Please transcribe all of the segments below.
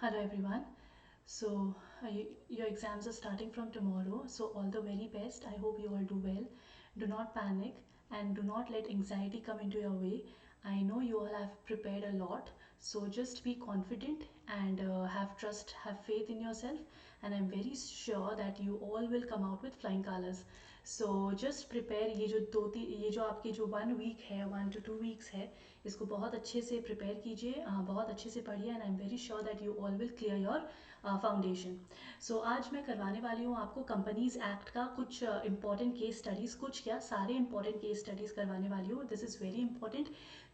Hello everyone. So your exams are starting from tomorrow. So all the very best. I hope you all do well. Do not panic and do not let anxiety come into your way. I know you all have prepared a lot. So just be confident and have trust, have faith in yourself. And I'm very sure that you all will come out with flying colors. So just prepare ये जो आपकी जो 1 week है 1 to 2 weeks है इसको बहुत अच्छे से प्रिपेयर कीजिए बहुत अच्छे से पढ़िए and I am very sure that you all will clear your foundation. So आज मैं करवाने वाली हूँ आपको कंपनीज एक्ट का कुछ इंपॉर्टेंट केस स्टडीज़ कुछ क्या सारे इंपॉर्टेंट केस स्टडीज़ करवाने वाली हूँ. This is very important.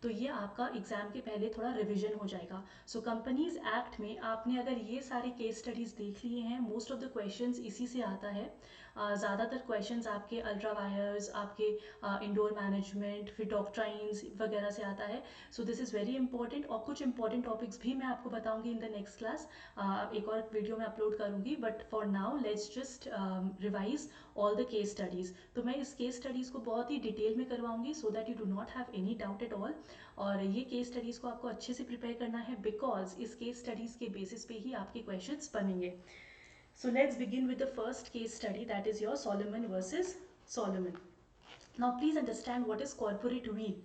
तो ये आपका एग्जाम के पहले थोड़ा रिविजन हो जाएगा. सो कंपनीज एक्ट में आपने अगर ये सारे केस स्टडीज़ देख लिए हैं मोस्ट ऑफ द क्वेश्चंस इसी से आता है. ज़्यादातर क्वेश्चंस आपके अल्ट्रा वायर्स आपके इंडोर मैनेजमेंट फिर डॉक्ट्राइंस वगैरह से आता है. So this is very important और कुछ इंपॉर्टेंट टॉपिक्स भी मैं आपको बताऊंगी इन द नेक्स्ट क्लास. एक और वीडियो में अपलोड करूंगी but for now let's just revise all the case studies. तो मैं इस केस स्टडीज़ को बहुत ही डिटेल में करवाऊंगी so that you do not have any doubt at all. और ये केस स्टडीज़ को आपको अच्छे से प्रिपेयर करना है बिकॉज इस केस स्टडीज़ के बेसिस पे ही आपके क्वेश्चंस बनेंगे. So let's begin with the first case study, that is your Solomon versus Solomon. Now please understand what is corporate weal.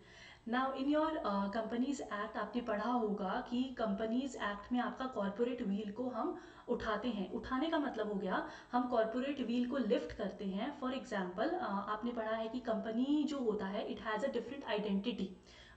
Now in your Companies Act आपने पढ़ा होगा कि Companies Act में आपका corporate wheel को हम उठाते हैं. उठाने का मतलब हो गया हम corporate wheel को lift करते हैं. For example आपने पढ़ा है कि कंपनी जो होता है it has a different identity.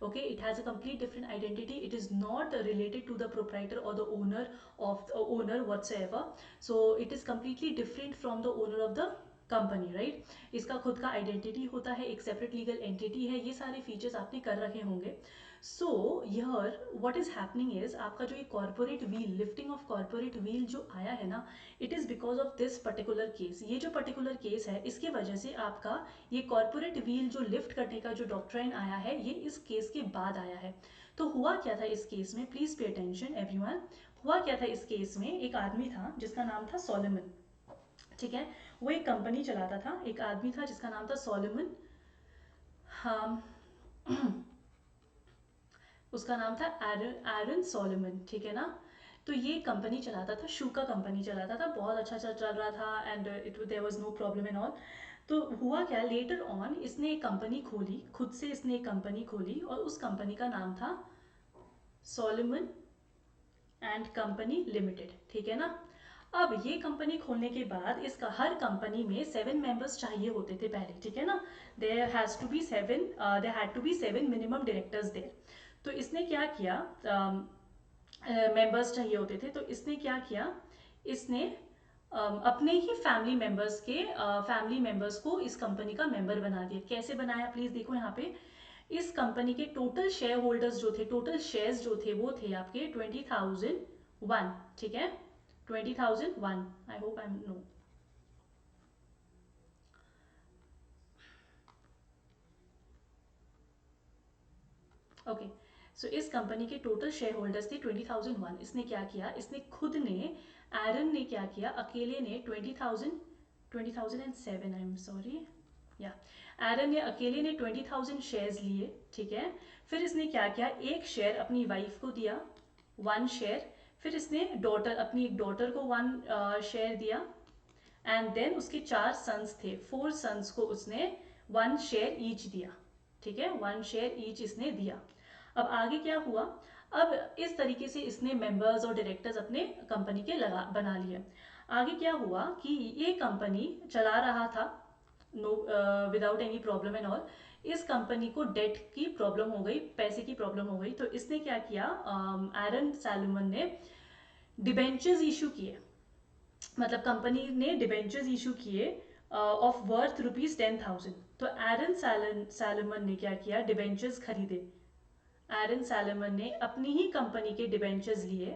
Okay, it has a complete different identity. It is not related to the proprietor or the owner of the owner whatsoever. So it is completely different from the owner of the company right. इसका खुद का identity होता है एक separate legal entity है. ये सारे features आपने कर रखे होंगे. So here what is happening is आपका जो ये corporate wheel lifting of corporate wheel जो आया है ना it is because of this particular case. ये जो पर्टिकुलर केस है इसकी वजह से आपका ये कॉर्पोरेट व्हील जो लिफ्ट करने का जो डॉक्ट्राइन आया है ये इस केस के बाद आया है. तो हुआ क्या था इस केस में प्लीज पे अटेंशन एवरीवन. हुआ क्या था इस केस में एक आदमी था जिसका नाम था सोलोमन. ठीक है. वो एक कंपनी चलाता था. एक आदमी था जिसका नाम था सोलोमन. हाँ उसका नाम था एरन सोलोमन. ठीक है ना. तो ये कंपनी चलाता था शूका कंपनी चलाता था बहुत अच्छा चल रहा था and it there was no problem in all. तो हुआ क्या लेटर ऑन इसने एक कंपनी खोली खुद से इसने एक कंपनी खोली और उस कंपनी का नाम था सोलोमन एंड कंपनी लिमिटेड. ठीक है ना. अब ये कंपनी खोलने के बाद इसका हर कंपनी में 7 मेंबर्स चाहिए होते थे पहले. ठीक है ना. There has to be 7 there had to be 7 minimum directors there. तो इसने क्या किया मेंबर्स चाहिए होते थे तो इसने क्या किया इसने अपने ही फैमिली मेंबर्स को इस कंपनी का मेंबर बना दिया. कैसे बनाया प्लीज देखो यहाँ पे. इस कंपनी के टोटल शेयर होल्डर्स जो थे टोटल शेयर्स जो थे वो थे आपके 20,001. ठीक है. 20,001. I hope I am no. Okay. So इस कंपनी के टोटल शेयर होल्डर्स थे 20,001. इसने क्या किया इसने खुद ने एरन ने क्या किया अकेले ने 20,007 आई एम सॉरी या एरन ने अकेले ने 20,000 शेयर्स लिए. ठीक है. फिर इसने क्या किया एक शेयर अपनी वाइफ को दिया 1 शेयर. फिर इसने डॉटर अपनी एक डॉटर को 1 शेयर दिया एंड देन उसके 4 सन्स थे 4 सन्स को उसने 1 शेयर ईच दिया. ठीक है. 1 शेयर ईच इसने दिया. अब आगे क्या हुआ. अब इस तरीके से इसने मेंबर्स और डायरेक्टर्स अपने कंपनी के बना लिए. आगे क्या हुआ कि ये कंपनी चला रहा था no without any problem and all. इस कंपनी को डेट की प्रॉब्लम हो गई पैसे की प्रॉब्लम हो गई. तो इसने क्या किया एरन सैलोमन ने डिबेंचर्स इशू किए. मतलब कंपनी ने डिबेंचर्स इशू किए ऑफ वर्थ ₹10,000. तो एरन सैलोमन ने क्या किया डिबेंचर्स खरीदे. एरन सैलोमन ने अपनी ही कंपनी के डिबेंचर्स लिए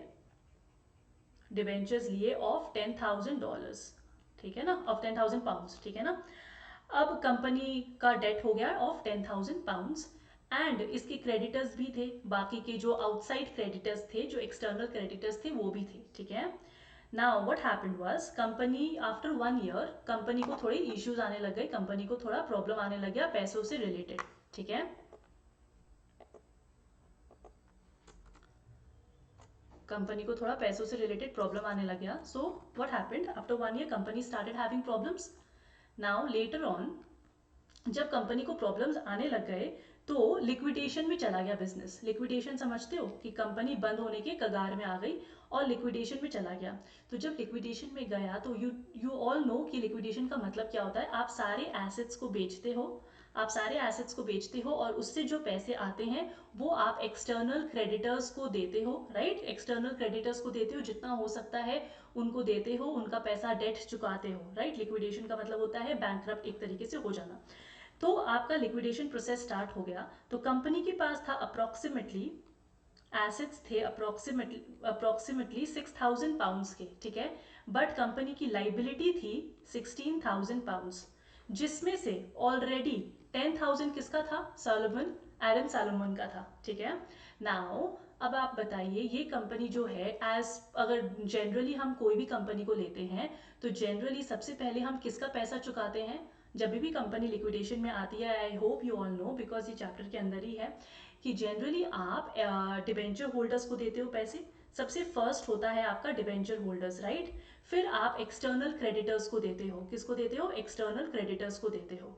ऑफ $10,000. ठीक है ना. ऑफ £10,000. ठीक है ना. अब कंपनी का डेट हो गया ऑफ £10,000 एंड इसके क्रेडिटर्स भी थे. बाकी के जो आउटसाइड क्रेडिटर्स थे जो एक्सटर्नल क्रेडिटर्स थे वो भी थे. ठीक है. Now what happened was company after 1 year company को थोड़े इश्यूज आने लग गए. कंपनी को थोड़ा प्रॉब्लम आने लग गया पैसों से रिलेटेड. ठीक है. कंपनी को थोड़ा पैसों से रिलेटेड प्रॉब्लम आने लग गया. So what happened after 1 year company started having problems. Now later on जब कंपनी को प्रॉब्लम्स आने लग गए तो लिक्विडेशन में चला गया बिजनेस. लिक्विडेशन समझते हो कि कंपनी बंद होने के कगार में आ गई और लिक्विडेशन में चला गया. तो जब लिक्विडेशन में गया तो यू ऑल नो कि लिक्विडेशन का मतलब क्या होता है. आप सारे एसेट्स को बेचते हो, आप सारे एसेट्स को बेचते हो और उससे जो पैसे आते हैं वो आप एक्सटर्नल क्रेडिटर्स को देते हो. राइट, एक्सटर्नल क्रेडिटर्स को देते हो, जितना हो सकता है उनको देते हो, उनका पैसा डेट चुकाते हो. राइट, लिक्विडेशन का मतलब होता है बैंकक्रप्ट एक तरीके से हो जाना. तो आपका लिक्विडेशन प्रोसेस स्टार्ट हो गया. तो कंपनी के पास था अप्रॉक्सीमेटली एसेट्स थे अप्रॉक्सीमेटली 6,000 पाउंड्स के. ठीक है, बट कंपनी की लाइबिलिटी थी 16,000 पाउंड्स, जिसमें से ऑलरेडी 10,000 किसका था, सॉलोमन, एरन सॉलोमन का था. ठीक है, नाउ अब आप बताइए ये कंपनी जो है एज अगर जनरली हम कोई भी कंपनी को लेते हैं तो जनरली सबसे पहले हम किसका पैसा चुकाते हैं जब भी कंपनी लिक्विडेशन में आती है. आई hope you all no because ये चैप्टर के अंदर ही है कि जनरली आप डिबेंचर होल्डर्स को देते हो पैसे. सबसे फर्स्ट होता है आपका डिबेंचर होल्डर्स. राइट, फिर आप एक्सटर्नल क्रेडिटर्स को देते हो. किसको देते हो, एक्सटर्नल क्रेडिटर्स को देते हो.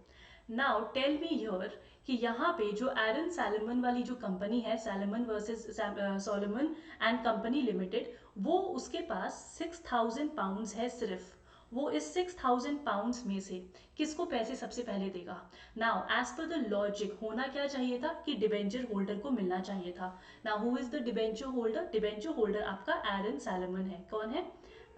नाउ टेल मी हियर कि यहाँ पे जो एरन सैलोमन वाली जो कंपनी है, Salomon versus Solomon and company limited, वो उसके पास 6,000 पाउंड्स है सिर्फ. वो इस 6,000 पाउंड्स में से किसको पैसे सबसे पहले देगा. Now as per the logic होना क्या चाहिए था कि डिबेंचर होल्डर को मिलना चाहिए था. Now who is the debenture holder, debenture holder आपका एरन सैलोमन है. कौन है,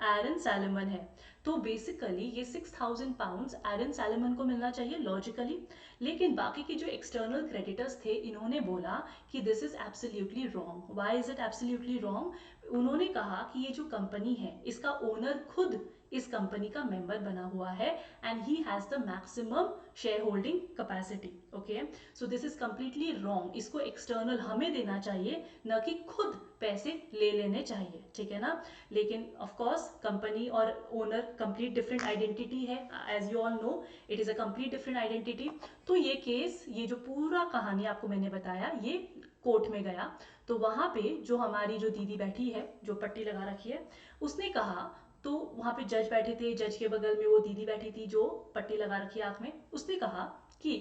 एरन सैलोमन है. तो बेसिकली ये 6,000 पाउंड्स एरन सैलोमन को मिलना चाहिए लॉजिकली. लेकिन बाकी के जो एक्सटर्नल क्रेडिटर्स थे इन्होंने बोला कि this is absolutely wrong. Why is it absolutely wrong. उन्होंने कहा कि ये जो कंपनी है इसका ओनर खुद इस कंपनी का मेंबर बना हुआ है and he has the maximum share holding capacity. Okay, so this is completely wrong. इसको एक्सटर्नल हमें देना चाहिए, न कि खुद पैसे ले लेने चाहिए. ठीक है ना. लेकिन ऑफ कोर्स कंपनी और ओनर कंप्लीट डिफरेंट आइडेंटिटी है. As you all know it is a complete different identity. तो ये केस, ये जो पूरा कहानी आपको मैंने बताया, ये कोर्ट में गया. तो वहां पे जो हमारी जो दीदी बैठी है जो पट्टी लगा रखी है, उसने कहा, तो वहां पे जज बैठे थे, जज के बगल में वो दीदी बैठी थी जो पट्टी लगा रखी है आंख में. उसने कहा कि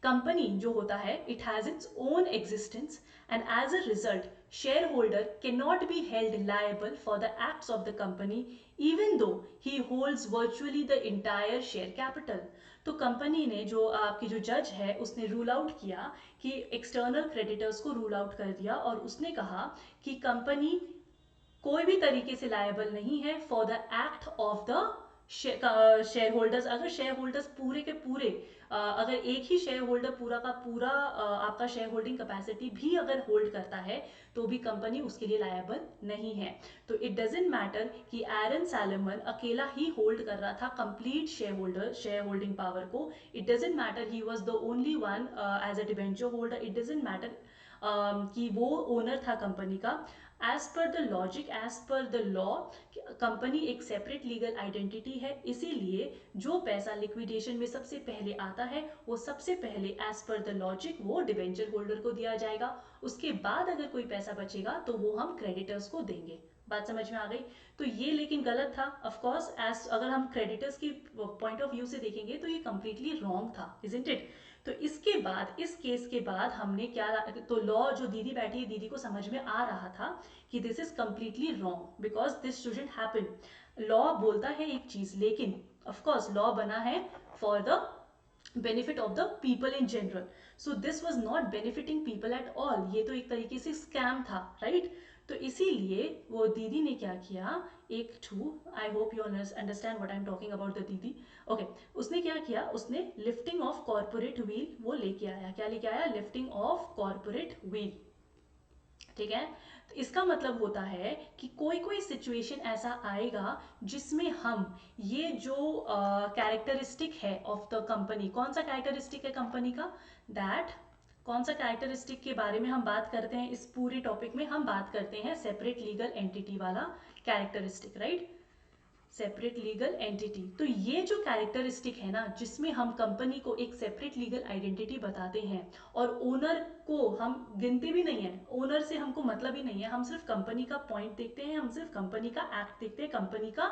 कंपनी जो होता है it has its own existence and as a result share holder can not be held liable for the acts of the company even though he holds virtually the entire share capital. तो company ने, जो आपकी जो जज है, उसने rule out किया कि एक्सटर्नल क्रेडिटर्स को रूल आउट कर दिया और उसने कहा कि कंपनी कोई भी तरीके से लायबल नहीं है for the act of the share holders. अगर शेयर होल्डर्स पूरे के पूरे अगर एक ही शेयर होल्डर पूरा का पूरा आपका शेयर होल्डिंग कैपेसिटी भी अगर होल्ड करता है तो भी कंपनी उसके लिए लायबल नहीं है. तो इट डजेंट मैटर कि एरन सैलोमन अकेला ही होल्ड कर रहा था कंप्लीट शेयर होल्डिंग पावर को. It doesn't matter he was the only one as a debenture holder. It doesn't matter कि वो ओनर था कंपनी का. As per the logic, as per the law, company एक separate legal identity है. इसीलिए जो पैसा लिक्विडेशन में सबसे पहले आता है वो सबसे पहले एज पर द लॉजिक वो डिबेंचर होल्डर को दिया जाएगा. उसके बाद अगर कोई पैसा बचेगा तो वो हम क्रेडिटर्स को देंगे. बात समझ में आ गई. तो ये लेकिन गलत था ऑफ कोर्स. एज अगर हम क्रेडिटर्स की पॉइंट ऑफ व्यू से देखेंगे तो ये कंप्लीटली रॉन्ग था, इजंट इट. तो इसके बाद, इस केस के बाद हमने क्या, तो लॉ, जो दीदी बैठी है दीदी को समझ में आ रहा था कि this is completely wrong because this shouldn't happen. Law बोलता है एक चीज, लेकिन ऑफ कोर्स लॉ बना है for the benefit of the people in general. So this was not benefiting people at all. ये तो एक तरीके से स्कैम था, राइट. तो इसीलिए वो दीदी ने क्या किया, एक टू, I hope you understand what I am talking about the दीदी. ओके, उसने क्या किया, उसने लिफ्टिंग ऑफ कॉर्पोरेट व्हील वो लेके आया. क्या लेके आया, लिफ्टिंग ऑफ कॉर्पोरेट व्हील. ठीक है. तो इसका मतलब होता है कि कोई कोई सिचुएशन ऐसा आएगा जिसमें हम ये जो कैरेक्टरिस्टिक है ऑफ द कंपनी, कौन सा कैरेक्टरिस्टिक है कंपनी का, दैट कौन सा कैरेक्टरिस्टिक के बारे में हम बात करते हैं इस पूरे टॉपिक में, हम बात करते हैं सेपरेट लीगल एंटिटी वाला characteristic, right. Separate legal entity. तो ये जो कैरेक्टरिस्टिक है ना, जिसमें हम कंपनी को एक सेपरेट लीगल आइडेंटिटी बताते हैं और ओनर को हम गिनते भी नहीं है, ओनर से हमको मतलब ही नहीं है, हम सिर्फ कंपनी का पॉइंट देखते हैं, हम सिर्फ कंपनी का एक्ट देखते हैं, कंपनी का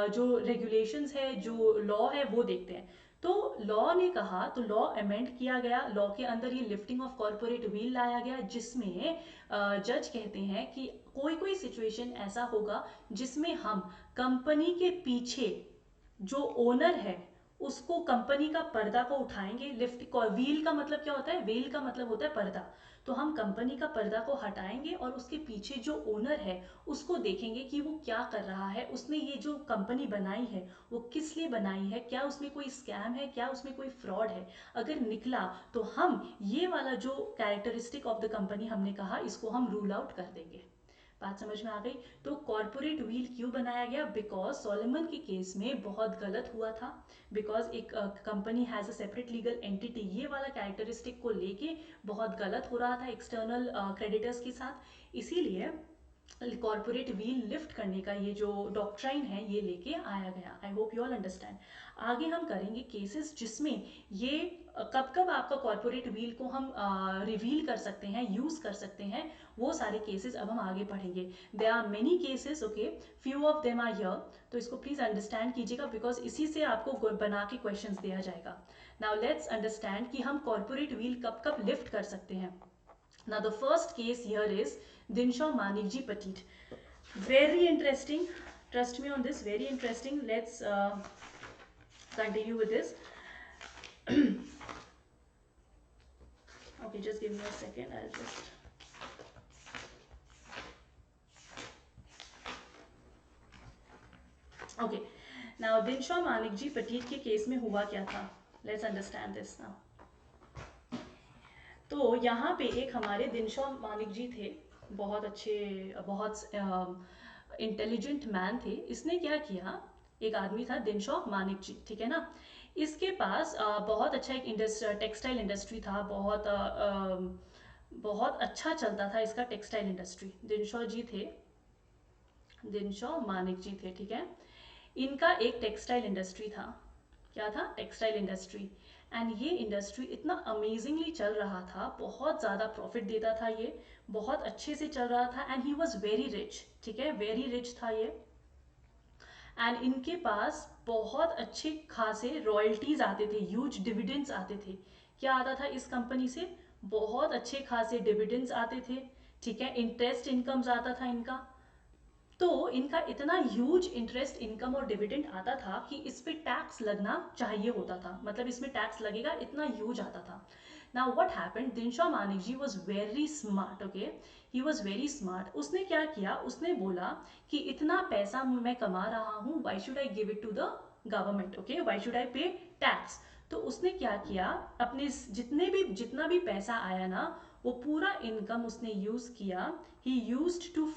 जो रेगुलेशंस है, जो लॉ है वो देखते हैं। तो लॉ ने कहा, तो लॉ अमेंड किया गया, लॉ के अंदर ये लिफ्टिंग ऑफ कॉर्पोरेट व्हील लाया गया, जिसमें जज कहते हैं कि कोई कोई सिचुएशन ऐसा होगा जिसमें हम कंपनी के पीछे जो ओनर है उसको, कंपनी का पर्दा को उठाएंगे। लिफ्ट व्हील का मतलब क्या होता है, व्हील का मतलब होता है पर्दा। तो हम कंपनी का पर्दा को हटाएंगे और उसके पीछे जो ओनर है उसको देखेंगे कि वो क्या कर रहा है, उसने ये जो कंपनी बनाई है वो किस लिए बनाई है, क्या उसमें कोई स्कैम है, क्या उसमें कोई फ्रॉड है। अगर निकला तो हम ये वाला जो कैरेक्टरिस्टिक ऑफ द कंपनी हमने कहा, इसको हम रूल आउट कर देंगे। बात समझ में आ गई। तो कॉर्पोरेट व्हील क्यों बनाया गया, बिकॉज सोलोमन के केस में बहुत गलत हुआ था, बिकॉज एक company has a separate legal entity, ये वाला कैरेक्टरिस्टिक को लेके बहुत गलत हो रहा था एक्सटर्नल क्रेडिटर्स के साथ, इसीलिए कॉर्पोरेट व्हील लिफ्ट करने का ये जो डॉक्ट्राइन है ये लेके आया गया। आई होप यू ऑल अंडरस्टैंड। आगे हम करेंगे केसेस जिसमें ये कब कब आपका कॉर्पोरेट व्हील को हम रिवील कर सकते हैं, यूज कर सकते हैं, वो सारे केसेस अब हम आगे पढ़ेंगे। There are many cases, okay, few of them are here. तो इसको प्लीज अंडरस्टैंड कीजिएगा, बिकॉज इसी से आपको बना के क्वेश्चंस दिया जाएगा। नाउ लेट्स अंडरस्टैंड कि हम कॉर्पोरेट व्हील कब कब लिफ्ट कर सकते हैं। Now the first case here is Dinshaw Manikji Petit. Very interesting. Trust me on this. Very interesting. Let's continue with this. Okay, just give me a second. I'll just. Okay. Now Dinshaw Manikji Petit के case में हुआ क्या था? Let's understand this now. तो यहाँ पे एक हमारे दिनशॉ मानिक जी थे, बहुत अच्छे, बहुत इंटेलिजेंट मैन थे। इसने क्या किया, एक आदमी था दिनशॉ मानिक जी, ठीक है ना। इसके पास बहुत अच्छा एक टेक्सटाइल इंडस्ट्री था, बहुत अच्छा चलता था इसका टेक्सटाइल इंडस्ट्री। दिनशॉ जी थे, दिनशॉ मानिक जी थे, ठीक है। इनका एक टेक्सटाइल इंडस्ट्री था। क्या था, टेक्सटाइल इंडस्ट्री। एंड ये इंडस्ट्री इतना अमेजिंगली चल रहा था, बहुत ज़्यादा प्रॉफिट देता था ये, बहुत अच्छे से चल रहा था। And he was very rich, ठीक है, वेरी रिच था ये। एंड इनके पास बहुत अच्छे खासे रॉयल्टीज आते थे, ह्यूज डिविडेंड्स आते थे। क्या आता था इस कंपनी से, बहुत अच्छे खासे डिविडेंड्स आते थे, ठीक है, इंटरेस्ट इनकम्स आता था इनका। तो इनका इतना ह्यूज इंटरेस्ट इनकम और डिविडेंड आता था कि इस पे टैक्स लगना चाहिए होता था, मतलब इसमें टैक्स लगेगा, इतना ह्यूज आता था। Now what happened, Dinshaw Maneck ji was very smart, okay, he was very smart. उसने क्या किया, उसने बोला कि इतना पैसा मैं कमा रहा हूँ, why should I give it to the government, okay, why should I pay tax. तो उसने क्या किया, अपने जितना भी पैसा आया ना, वो पूरा इनकम उसने यूज किया। He used to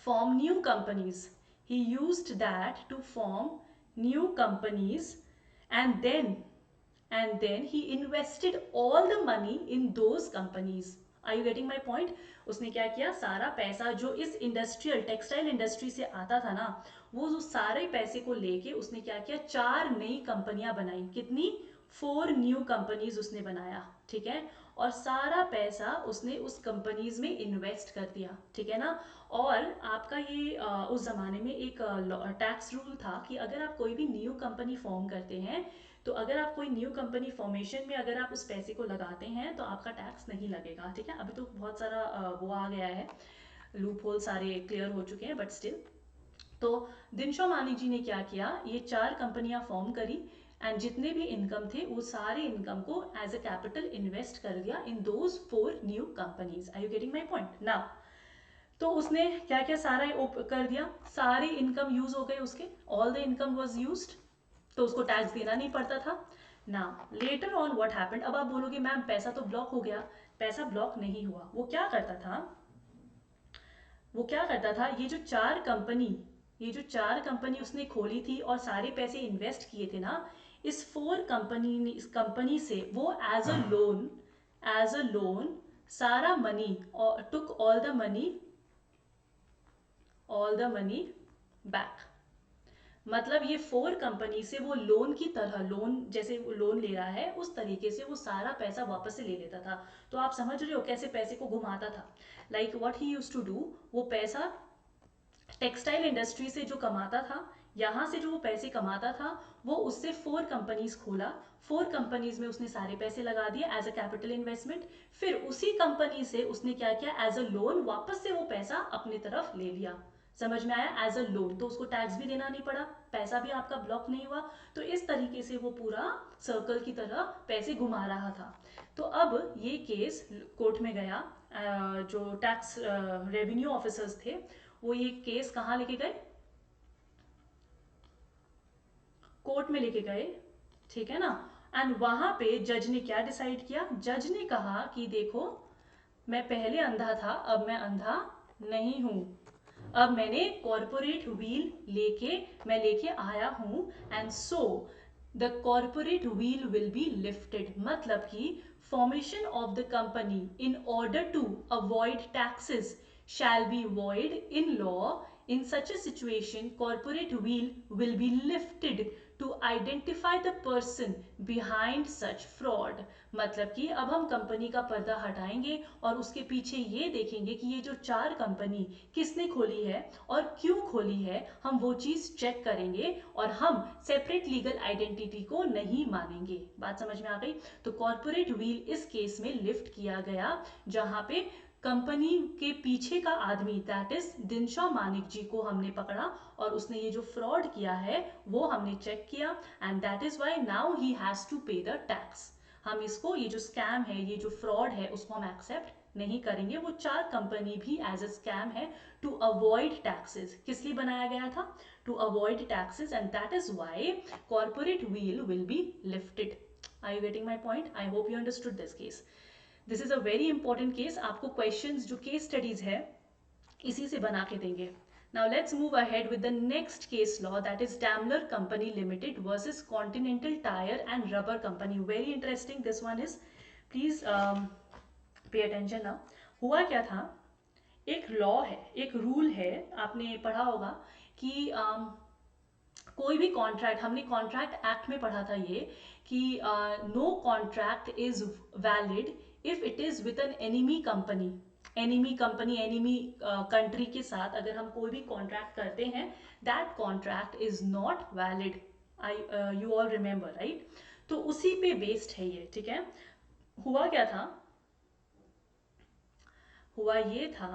form new companies. He used that to form new companies, and then he invested all the money in those companies. Are you getting my point? उसने क्या किया, सारा पैसा जो इस इंडस्ट्रियल टेक्सटाइल इंडस्ट्री से आता था ना, वो जो सारे पैसे को लेके उसने क्या किया, 4 नई कंपनियां बनाई। कितनी, 4 न्यू कंपनीज उसने बनाया, ठीक है। और सारा पैसा उसने उस कंपनीज में इन्वेस्ट कर दिया, ठीक है ना। और आपका ये उस ज़माने में एक टैक्स रूल था कि अगर आप कोई भी न्यू कंपनी फॉर्म करते हैं, तो अगर आप कोई न्यू कंपनी फॉर्मेशन में अगर आप उस पैसे को लगाते हैं तो आपका टैक्स नहीं लगेगा, ठीक है। अभी तो बहुत सारा वो आ गया है, लूप होल सारे क्लियर हो चुके हैं, बट स्टिल। तो दिनशॉ मानिक जी ने क्या किया, ये 4 कंपनियां फॉर्म करी, एंड जितने भी इनकम थे वो सारे इनकम को एज अ कैपिटल इन्वेस्ट कर दिया in those 4 new companies. Are you getting my point now? तो उसने क्या क्या सारा कर दिया, सारे इनकम यूज हो गए उसके, all the income was used, तो उसको टैक्स देना नहीं पड़ता था ना। लेटर ऑन व्हाट हैपेंड, अब आप बोलोगे मैम पैसा तो ब्लॉक हो गया, पैसा ब्लॉक नहीं हुआ। वो क्या करता था, वो क्या करता था, ये जो चार कंपनी उसने खोली थी और सारे पैसे इन्वेस्ट किए थे ना, इस 4 कंपनी ने, इस कंपनी से वो एज अ लोन सारा मनी, और took all the money back। मतलब ये 4 कंपनी से वो लोन की तरह, लोन जैसे वो लोन ले रहा है उस तरीके से वो सारा पैसा वापस से ले लेता था। तो आप समझ रहे हो कैसे पैसे को घुमाता था। Like what he used to do, वो पैसा टेक्सटाइल इंडस्ट्री से जो कमाता था, यहाँ से जो वो पैसे कमाता था, वो उससे 4 कंपनीज खोला। 4 कंपनीज में उसने सारे पैसे लगा दिए एज अ कैपिटल इन्वेस्टमेंट। फिर उसी कंपनी से उसने क्या किया, एज अ लोन वापस से वो पैसा अपनी तरफ ले लिया। समझ में आया? एज अ लोन, तो उसको टैक्स भी देना नहीं पड़ा, पैसा भी आपका ब्लॉक नहीं हुआ। तो इस तरीके से वो पूरा सर्कल की तरह पैसे घुमा रहा था। तो अब ये केस कोर्ट में गया। जो टैक्स रेवेन्यू ऑफिसर्स थे, वो ये केस कहाँ लेके गए, कोर्ट में लेके गए, ठीक है ना। एंड वहां पे जज ने क्या डिसाइड किया, जज ने कहा कि देखो, मैं पहले अंधा था, अब मैं अंधा नहीं हूं। अब मैंने कॉरपोरेट व्हील मैं लेके आया हूं, and so the corporate veil will be lifted. मतलब कि formation of the company in order to avoid taxes shall be void in law. In such a situation, corporate will be lifted to identify the person behind such fraud। मतलब कि अब हम company का पर्दा हटाएंगे और उसके पीछे ये देखेंगे कि ये जो 4 कंपनी किसने खोली है और क्यों खोली है, हम वो चीज़ चेक करेंगे और हम सेपरेट लीगल आइडेंटिटी को नहीं मानेंगे। बात समझ में आ गई? तो कॉर्पोरेट व्हील इस केस में लिफ्ट किया गया, जहां पे कंपनी के पीछे का आदमी, दैट इज दिनशा मानिक जी को हमने पकड़ा और उसने ये जो फ्रॉड किया है वो हमने चेक किया, and that is why now he has to pay the tax. हम इसको, ये जो स्कैम है, ये जो फ्रॉड है, उसको हम एक्सेप्ट नहीं करेंगे। वो 4 कंपनी भी एज अ स्कैम है टू अवॉइड टैक्सेस। किस लिए बनाया गया था? To avoid taxes, and that is why corporate veil will be lifted. Are you getting my point? I hope you understood this case. This is a very important case. आपको questions जो case studies है इसी से बना के देंगे। Now let's move ahead with the next case law, that is Daimler company limited versus continental Tyre and Rubber company. Very interesting this one is, please pay attention now. हुआ क्या था, एक लॉ है, एक रूल है, आपने पढ़ा होगा कि कोई भी कॉन्ट्रैक्ट, हमने कॉन्ट्रैक्ट एक्ट में पढ़ा था ये, कि no contract is valid if it is with an enemy company. Enemy company, enemy country के साथ अगर हम कोई भी कॉन्ट्रैक्ट करते हैं, that contract is not valid. I you all remember, right? तो उसी पे बेस्ड है ये, ठीक है। हुआ क्या था, हुआ ये था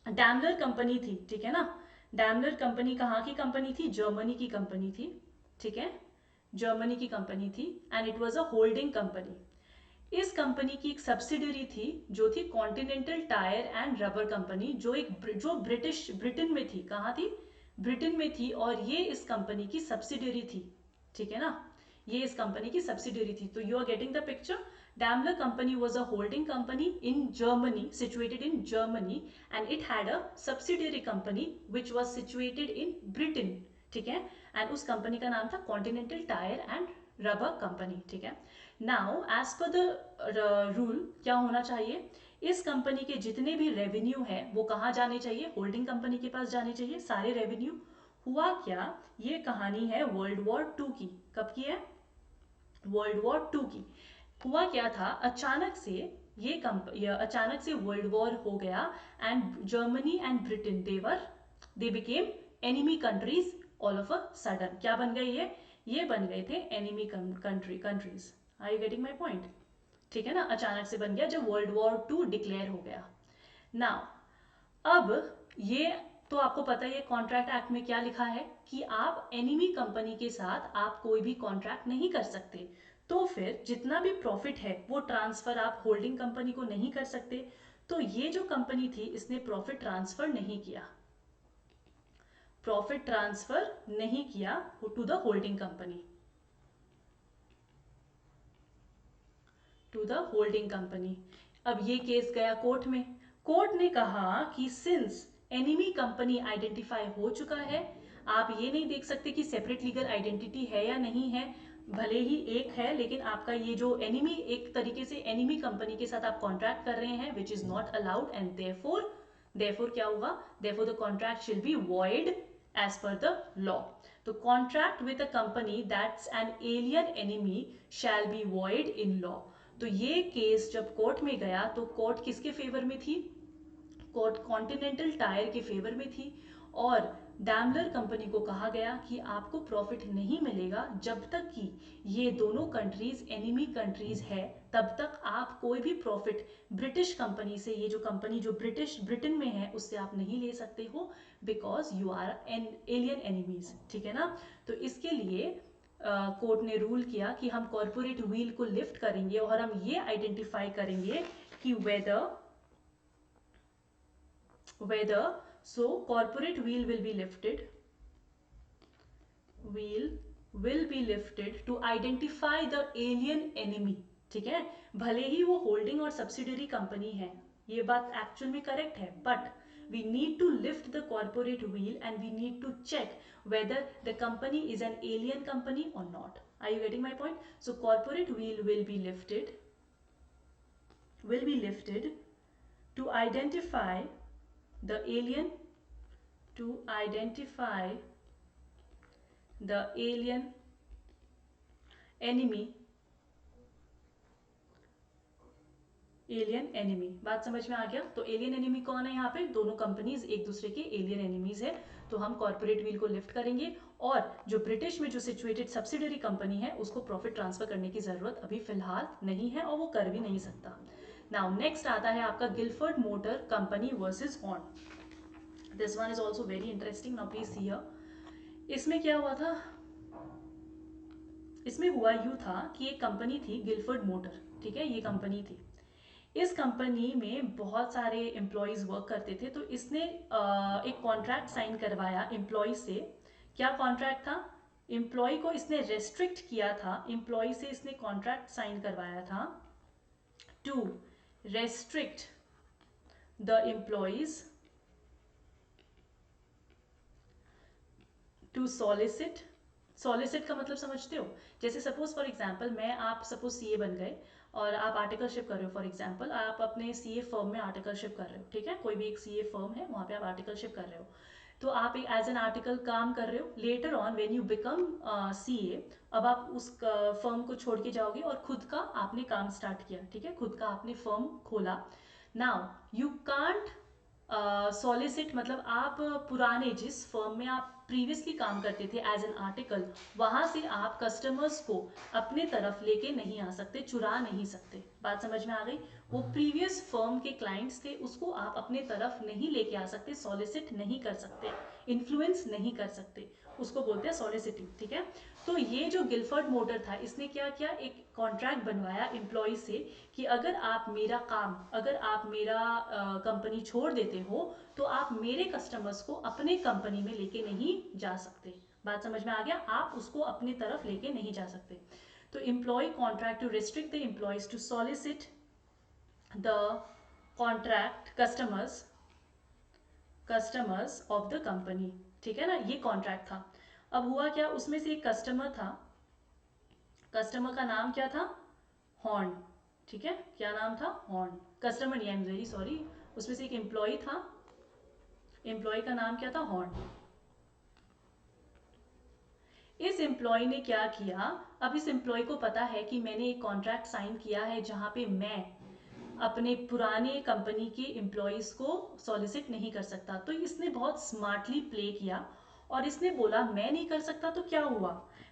डैमलर कंपनी थी, ठीक है ना। डैमलर कंपनी कहाँ की कंपनी थी? जर्मनी की कंपनी थी, ठीक है। जर्मनी की कंपनी थी, and it was a holding company. इस कंपनी की एक सब्सिडरी थी जो थी continental Tyre and Rubber company, जो ब्रिटेन में थी। कहाँ थी? ब्रिटेन में थी, और ये इस कंपनी की सब्सिडरी थी, ठीक है ना। ये इस कंपनी की सब्सिडरी थी। तो you are getting the picture. Daimler company was a holding company in Germany, situated in Germany, and it had a subsidiary company which was situated in Britain, ठीक है। एंड उस कंपनी का नाम था Continental Tyre and Rubber Company, ठीक है। Now as per the rule क्या होना चाहिए, इस कंपनी के जितने भी रेवेन्यू है वो कहाँ जाने चाहिए? होल्डिंग कंपनी के पास जाने चाहिए सारे रेवेन्यू। हुआ क्या, ये कहानी है वर्ल्ड वॉर 2 की। कब की है? वर्ल्ड वॉर 2 की। हुआ क्या था, अचानक से ये अचानक से वर्ल्ड वॉर हो गया, and Germany and Britain they became enemy countries all of a sudden. क्या बन गए ये बन गए थे enemy countries. Are you getting my point? ठीक है ना, अचानक से बन गया जब वर्ल्ड वॉर 2 डिक्लेयर हो गया। नाउ अब ये तो आपको पता है, ये कॉन्ट्रैक्ट एक्ट में क्या लिखा है कि आप एनिमी कंपनी के साथ आप कोई भी कॉन्ट्रैक्ट नहीं कर सकते। तो फिर जितना भी प्रॉफिट है वो ट्रांसफर आप होल्डिंग कंपनी को नहीं कर सकते। तो ये जो कंपनी थी इसने प्रॉफिट ट्रांसफर नहीं किया, प्रॉफिट ट्रांसफर नहीं किया to the holding company, to the holding company. अब ये केस गया कोर्ट में। कोर्ट ने कहा कि सिंस एनिमी कंपनी आइडेंटिफाई हो चुका है, आप ये नहीं देख सकते कि सेपरेट लीगल आइडेंटिटी है या नहीं है। भले ही एक है, लेकिन आपका ये जो एनिमी, एक तरीके से एनिमी कंपनी के साथ आप कॉन्ट्रैक्ट कर रहे हैं, which is not allowed, and therefore therefore क्या होगा, therefore the contract shall be void as per the law. तो contract with a company that's an alien enemy shall be void in law. तो ये case जब court में गया तो court किसके फेवर में थी, कोर्ट कॉन्टिनेंटल टायर के फेवर में थी, और डैमलर कंपनी को कहा गया कि आपको प्रॉफिट नहीं मिलेगा जब तक कि ये दोनों कंट्रीज एनिमी कंट्रीज है, तब तक आप कोई भी प्रॉफिट ब्रिटिश कंपनी से, ये जो कंपनी जो ब्रिटेन में है उससे आप नहीं ले सकते हो, because you are an alien enemies, ठीक है ना। तो इसके लिए कोर्ट ने रूल किया कि हम कॉरपोरेट व्हील को लिफ्ट करेंगे और हम ये आइडेंटिफाई करेंगे कि whether so corporate wheel will be lifted, wheel will be lifted to identify the alien enemy, ठीक है। भले ही वो होल्डिंग और सब्सिडरी कंपनी है, ये बात एक्चुअल में करेक्ट है, but we need to lift the corporate wheel and we need to check whether the company is an alien company or not. Are you getting my point? So corporate wheel will be lifted to identify the alien, to identify the alien enemy, alien enemy. बात समझ में आ गया? तो alien enemy कौन है यहाँ पे, दोनों कंपनीज एक दूसरे के एलियन एनिमीज है। तो हम कॉर्पोरेट व्हील को लिफ्ट करेंगे और जो ब्रिटिश में जो सिचुएटेड सब्सिडरी कंपनी है उसको प्रॉफिट ट्रांसफर करने की जरूरत अभी फिलहाल नहीं है और वो कर भी नहीं सकता। नाउ नेक्स्ट आता है आपका Gilford motor company versus horn. This one is also very interesting. Now please see here. इसमें क्या हुआ था, इसमें हुआ यूं था कि एक कंपनी थी गिलफर्ड मोटर, ठीक है, ये कंपनी थी। इस कंपनी में बहुत सारे एम्प्लॉयज़ वर्क करते थे, तो इसने एक कॉन्ट्रैक्ट साइन करवाया एम्प्लॉय से। क्या कॉन्ट्रैक्ट था, एम्प्लॉय को इसने रेस्ट्रिक्ट किया था, एम्प्लॉय से इसने कॉन्ट्रैक्ट साइन करवाया था to restrict the employees to solicit. Solicit का मतलब समझते हो, जैसे सपोज फॉर एग्जांपल मैं, आप सपोज सीए बन गए और आप आर्टिकलशिप कर रहे हो, फॉर एग्जांपल आप अपने सीए फर्म में आर्टिकलशिप कर रहे हो, ठीक है, कोई भी एक सीए फर्म है वहाँ पे आप आर्टिकलशिप कर रहे हो, तो आप एक एज एन आर्टिकल काम कर रहे हो। Later on when you become CA, अब आप उस फर्म को छोड़ के जाओगे और खुद का आपने काम स्टार्ट किया, ठीक है, खुद का आपने फर्म खोला। नाउ यू कांट सॉलिसिट, मतलब आप पुराने जिस फर्म में आप प्रीवियसली काम करते थे एज एन आर्टिकल, वहां से आप कस्टमर्स को अपने तरफ लेके नहीं आ सकते, चुरा नहीं सकते। बात समझ में आ गई? वो प्रीवियस फर्म के क्लाइंट्स थे, उसको आप अपने तरफ नहीं लेके आ सकते, सॉलिसिट नहीं कर सकते, इन्फ्लुएंस नहीं कर सकते, उसको बोलते हैं सॉलिसिटिंग, ठीक है। तो ये जो गिलफर्ड मोटर था, इसने क्या किया, एक कॉन्ट्रैक्ट बनवाया एम्प्लॉय से कि अगर आप मेरा काम, अगर आप मेरा कंपनी छोड़ देते हो तो आप मेरे कस्टमर्स को अपने कंपनी में लेके नहीं जा सकते। बात समझ में आ गया? आप उसको अपनी तरफ लेके नहीं जा सकते। तो employ contract to restrict the employees to solicit the contract customers of the company, ठीक है ना, ये कॉन्ट्रैक्ट था। अब हुआ क्या, उसमें से एक कस्टमर था, कस्टमर का नाम क्या था, हॉर्न, ठीक है, क्या नाम था, हॉर्न। कस्टमर नहीं, आई एम वेरी सॉरी, उसमें से एक एम्प्लॉय था, एम्प्लॉय का नाम क्या था, हॉर्न। इस एम्प्लॉय ने क्या किया, अब इस एम्प्लॉय को पता है कि मैंने एक कॉन्ट्रैक्ट साइन किया है जहां पे मैं अपने पुराने कंपनी के एम्प्लॉयज़ को सॉलिसिट नहीं कर सकता। तो इसने बहुत स्मार्टली प्ले किया और इसने बोला मैं नहीं कर सकता तो क्या हुआ,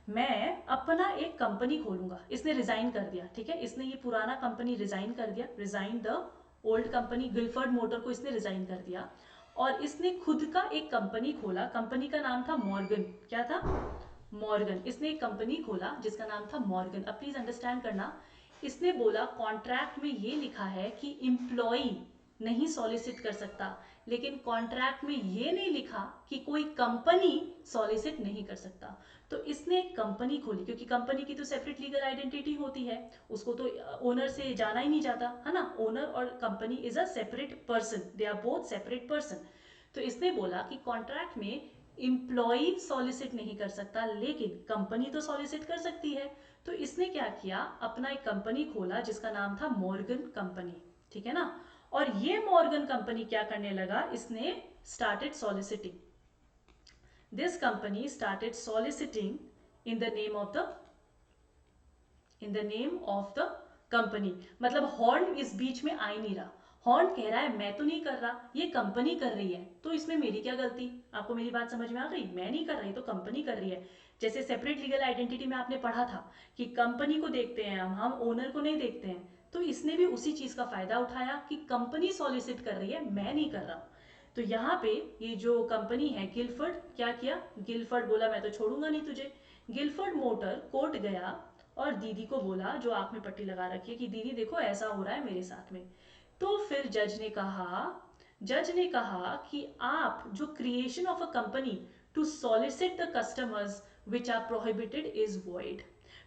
मैं अपना एक कंपनी खोलूंगा। इसने रिजाइन कर दिया, ठीक है, इसने ये पुराना कंपनी रिजाइन कर दिया, resign the old company, Gilford motor को इसने रिजाइन कर दिया और इसने खुद का एक कंपनी खोला। कंपनी का नाम था मॉर्गन। क्या था, मॉर्गन। इसने एक कंपनी खोला जिसका नाम था मॉर्गन। अब प्लीज अंडरस्टैंड करना, इसने बोला कॉन्ट्रैक्ट में ये लिखा है कि एम्प्लॉय नहीं सॉलिसिट कर सकता, लेकिन कॉन्ट्रैक्ट में ये नहीं लिखा कि कोई कंपनी सॉलिसिट नहीं कर सकता। तो इसने एक कंपनी खोली, क्योंकि कंपनी की तो सेपरेट लीगल आइडेंटिटी होती है, उसको तो ओनर से जाना ही नहीं जाता है ना, ओनर और company is a separate person, they are both separate person. तो इसने बोला कि कॉन्ट्रैक्ट में एम्प्लॉय सॉलिसिट नहीं कर सकता, लेकिन कंपनी तो सॉलिसिट कर सकती है। तो इसने क्या किया, अपना एक कंपनी खोला जिसका नाम था मॉर्गन कंपनी, ठीक है ना। और ये मॉर्गन कंपनी क्या करने लगा, इसने started soliciting, this company started soliciting in the name of the company. मतलब हॉर्न इस बीच में आ ही नहीं रहा, हॉर्न कह रहा है मैं तो नहीं कर रहा, ये कंपनी कर रही है, तो इसमें मेरी क्या गलती। आपको मेरी बात समझ में आ गई, मैं नहीं कर रही तो कंपनी कर रही है। जैसे सेपरेट लीगल आइडेंटिटी में आपने पढ़ा था कि कंपनी को देखते हैं हम ओनर को नहीं देखते हैं, तो इसने भी उसी चीज का फायदा उठाया कि कंपनी सॉलिसिट कर रही है, मैं नहीं कर रहा। तो यहाँ पे ये जो कंपनी है गिलफर्ड, क्या किया, गिलफर्ड बोला मैं तो छोड़ूंगा नहीं तुझे। गिलफर्ड मोटर कोर्ट गया और दीदी को बोला, जो आंख में पट्टी लगा रखी है, कि दीदी देखो ऐसा हो रहा है मेरे साथ में। तो फिर जज ने कहा कि आप जो creation of a company to solicit the customers which are prohibited is void.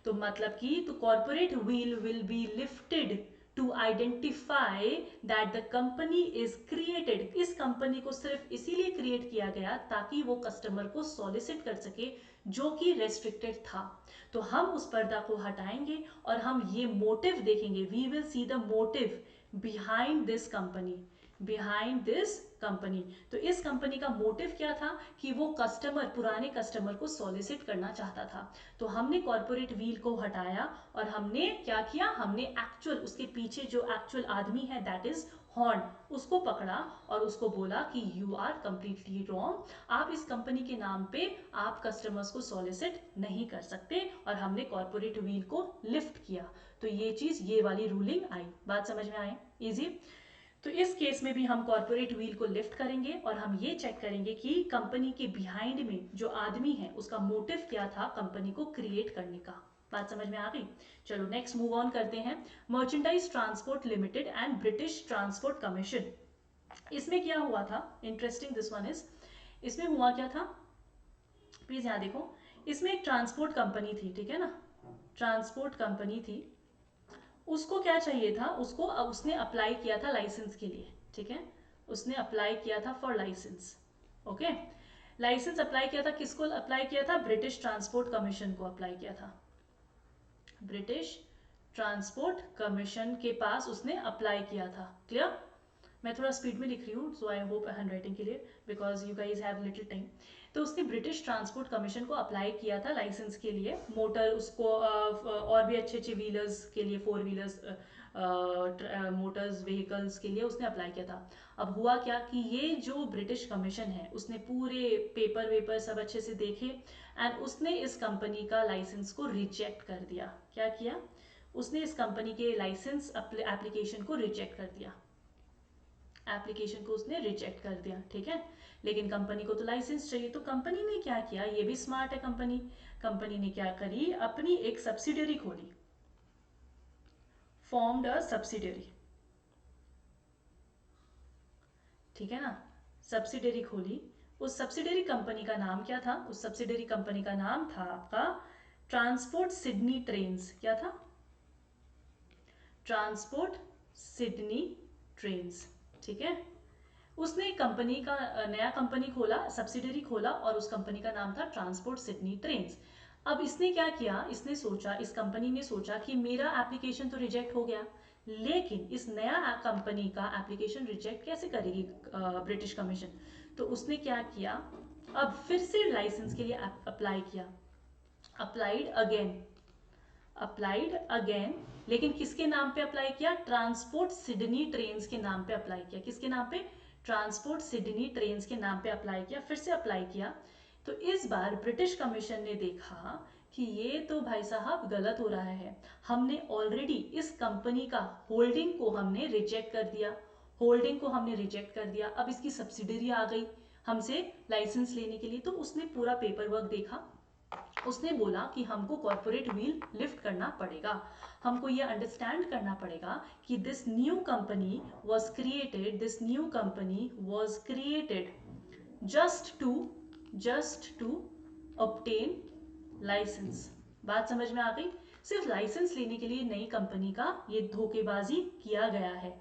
तो मतलब कि तो corporate veil will be lifted to identify that the company is created. इस कंपनी को सिर्फ इसीलिए क्रिएट किया गया ताकि वो कस्टमर को सॉलिसिट कर सके, जो कि रेस्ट्रिक्टेड था। तो हम उस पर्दा को हटाएंगे और हम ये मोटिव देखेंगे, we will see the motive behind this company, behind this company. तो इस कंपनी का मोटिव क्या था कि वो कस्टमर, पुराने कस्टमर को सॉलिसिट करना चाहता था। तो हमने कॉर्पोरेट व्हील को हटाया और हमने क्या किया, हमने एक्चुअल, उसके पीछे जो एक्चुअल आदमी है दैट इज हॉर्न, उसको पकड़ा और उसको बोला कि यू आर कंप्लीटली रॉन्ग, आप इस कंपनी के नाम पे आप कस्टमर्स को सॉलिसिट नहीं कर सकते, और हमने कॉर्पोरेट व्हील को लिफ्ट किया। तो ये चीज, ये वाली रूलिंग आई। बात समझ में आए, इजी। तो इस केस में भी हम कॉर्पोरेट व्हील को लिफ्ट करेंगे और हम ये चेक करेंगे कि कंपनी के बिहाइंड में जो आदमी है उसका मोटिव क्या था कंपनी को क्रिएट करने का। बात समझ में आ गई। चलो नेक्स्ट मूव ऑन करते हैं। Merchandise transport limited and British transport commission. इसमें क्या हुआ था, इंटरेस्टिंग दिस वन इज, इसमें हुआ क्या था, प्लीज यहाँ देखो। इसमें एक ट्रांसपोर्ट कंपनी थी, ठीक है ना, ट्रांसपोर्ट कंपनी थी। उसको क्या चाहिए था, उसको उसने अप्लाई किया था लाइसेंस के लिए, ठीक है, उसने अप्लाई किया था for licence. Okay, licence apply किया था, किसको अप्लाई किया था, ब्रिटिश ट्रांसपोर्ट कमीशन को अप्लाई किया था। ब्रिटिश ट्रांसपोर्ट कमीशन के पास उसने अप्लाई किया था। क्लियर। मैं थोड़ा स्पीड में लिख रही हूँ, सो आई होप हैंड राइटिंग के लिए, because you guys have little time. तो उसने ब्रिटिश ट्रांसपोर्ट कमीशन को अप्लाई किया था लाइसेंस के लिए, मोटर उसको और भी अच्छे अच्छे व्हीलर्स के लिए, 4 व्हीलर्स मोटर्स व्हीकल्स के लिए उसने अप्लाई किया था। अब हुआ क्या कि ये जो ब्रिटिश कमीशन है उसने पूरे पेपर वेपर सब अच्छे से देखे एंड उसने इस कंपनी का लाइसेंस को रिजेक्ट कर दिया। क्या किया, उसने इस कंपनी के लाइसेंस एप्लीकेशन को रिजेक्ट कर दिया, एप्लीकेशन को उसने रिजेक्ट कर दिया, ठीक है। लेकिन कंपनी को तो लाइसेंस चाहिए, तो कंपनी ने क्या किया, ये भी स्मार्ट है कंपनी। कंपनी ने क्या करी, अपनी एक सब्सिडरी खोली, फॉर्म्ड अ सब्सिडरी, ठीक है ना, सब्सिडरी खोली। उस सब्सिडरी कंपनी का नाम क्या था, उस सब्सिडरी कंपनी का नाम था आपका ट्रांसपोर्ट सिडनी ट्रेन्स। क्या था, ट्रांसपोर्ट सिडनी ट्रेन्स, ठीक है। उसने एक कंपनी का नया कंपनी खोला, सब्सिडरी खोला, और उस कंपनी का नाम था ट्रांसपोर्ट सिडनी ट्रेन्स। अब इसने क्या किया, इसने सोचा, इस कंपनी ने सोचा कि मेरा एप्लीकेशन तो रिजेक्ट हो गया, लेकिन इस नया कंपनी का एप्लीकेशन रिजेक्ट कैसे करेगी ब्रिटिश कमीशन। तो उसने क्या किया, अब फिर से लाइसेंस के लिए अप्लाई किया, अप्लाइड अगेन, अप्लाइड अगेन, लेकिन किसके नाम पे अप्लाई किया, ट्रांसपोर्ट सिडनी ट्रेन्स के नाम पे अप्लाई किया। किसके नाम पे, ट्रांसपोर्ट सिडनी ट्रेन्स के नाम पे अप्लाई किया, फिर से अप्लाई किया। तो इस बार ब्रिटिश कमीशन ने देखा कि ये तो भाई साहब गलत हो रहा है, हमने ऑलरेडी इस कंपनी का होल्डिंग को हमने रिजेक्ट कर दिया, होल्डिंग को हमने रिजेक्ट कर दिया, अब इसकी सब्सिडरी आ गई हमसे लाइसेंस लेने के लिए। तो उसने पूरा पेपर वर्क देखा, उसने बोला कि हमको कॉर्पोरेट व्हील लिफ्ट करना पड़ेगा, हमको ये अंडरस्टैंड करना पड़ेगा कि this new company was created, this new company was created just to obtain licence. बात समझ में आ गई। सिर्फ लाइसेंस लेने के लिए नई कंपनी का ये धोखेबाजी किया गया है।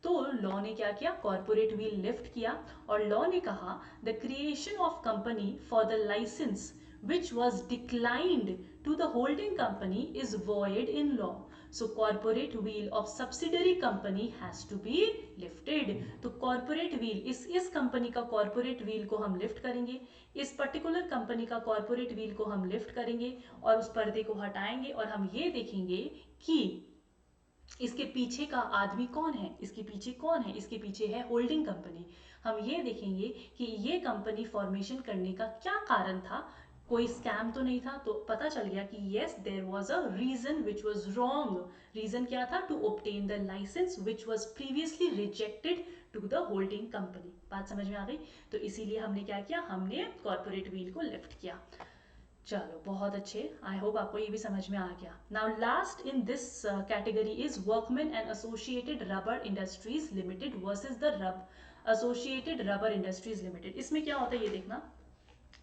तो लॉ ने क्या किया, कॉर्पोरेट व्हील लिफ्ट किया और लॉ ने कहा the creation of company for the licence which was declined to the holding company is void in law। So corporate veil of subsidiary company has to be lifted. तो corporate veil, इस company का corporate veil को हम lift करेंगे, इस particular company का corporate veil को हम लिफ्ट करेंगे और उस पर्दे को हटाएंगे और हम ये देखेंगे कि इसके पीछे का आदमी कौन है, इसके पीछे कौन है, इसके पीछे है होल्डिंग कंपनी। हम ये देखेंगे कि ये कंपनी फॉर्मेशन करने का क्या कारण था, कोई स्कैम तो नहीं था। तो पता चल गया कि yes there was a reason which was wrong. Reason क्या था? To obtain the licence which was previously rejected to the holding company. बात समझ में आ गई? तो इसीलिए हमने क्या किया, हमने कॉर्पोरेट व्हील को लिफ्ट किया। चलो बहुत अच्छे, आई होप आपको ये भी समझ में आ गया। Now last in this category is workman and associated rubber industries limited versus the associated rubber industries limited. इसमें क्या होता है ये देखना,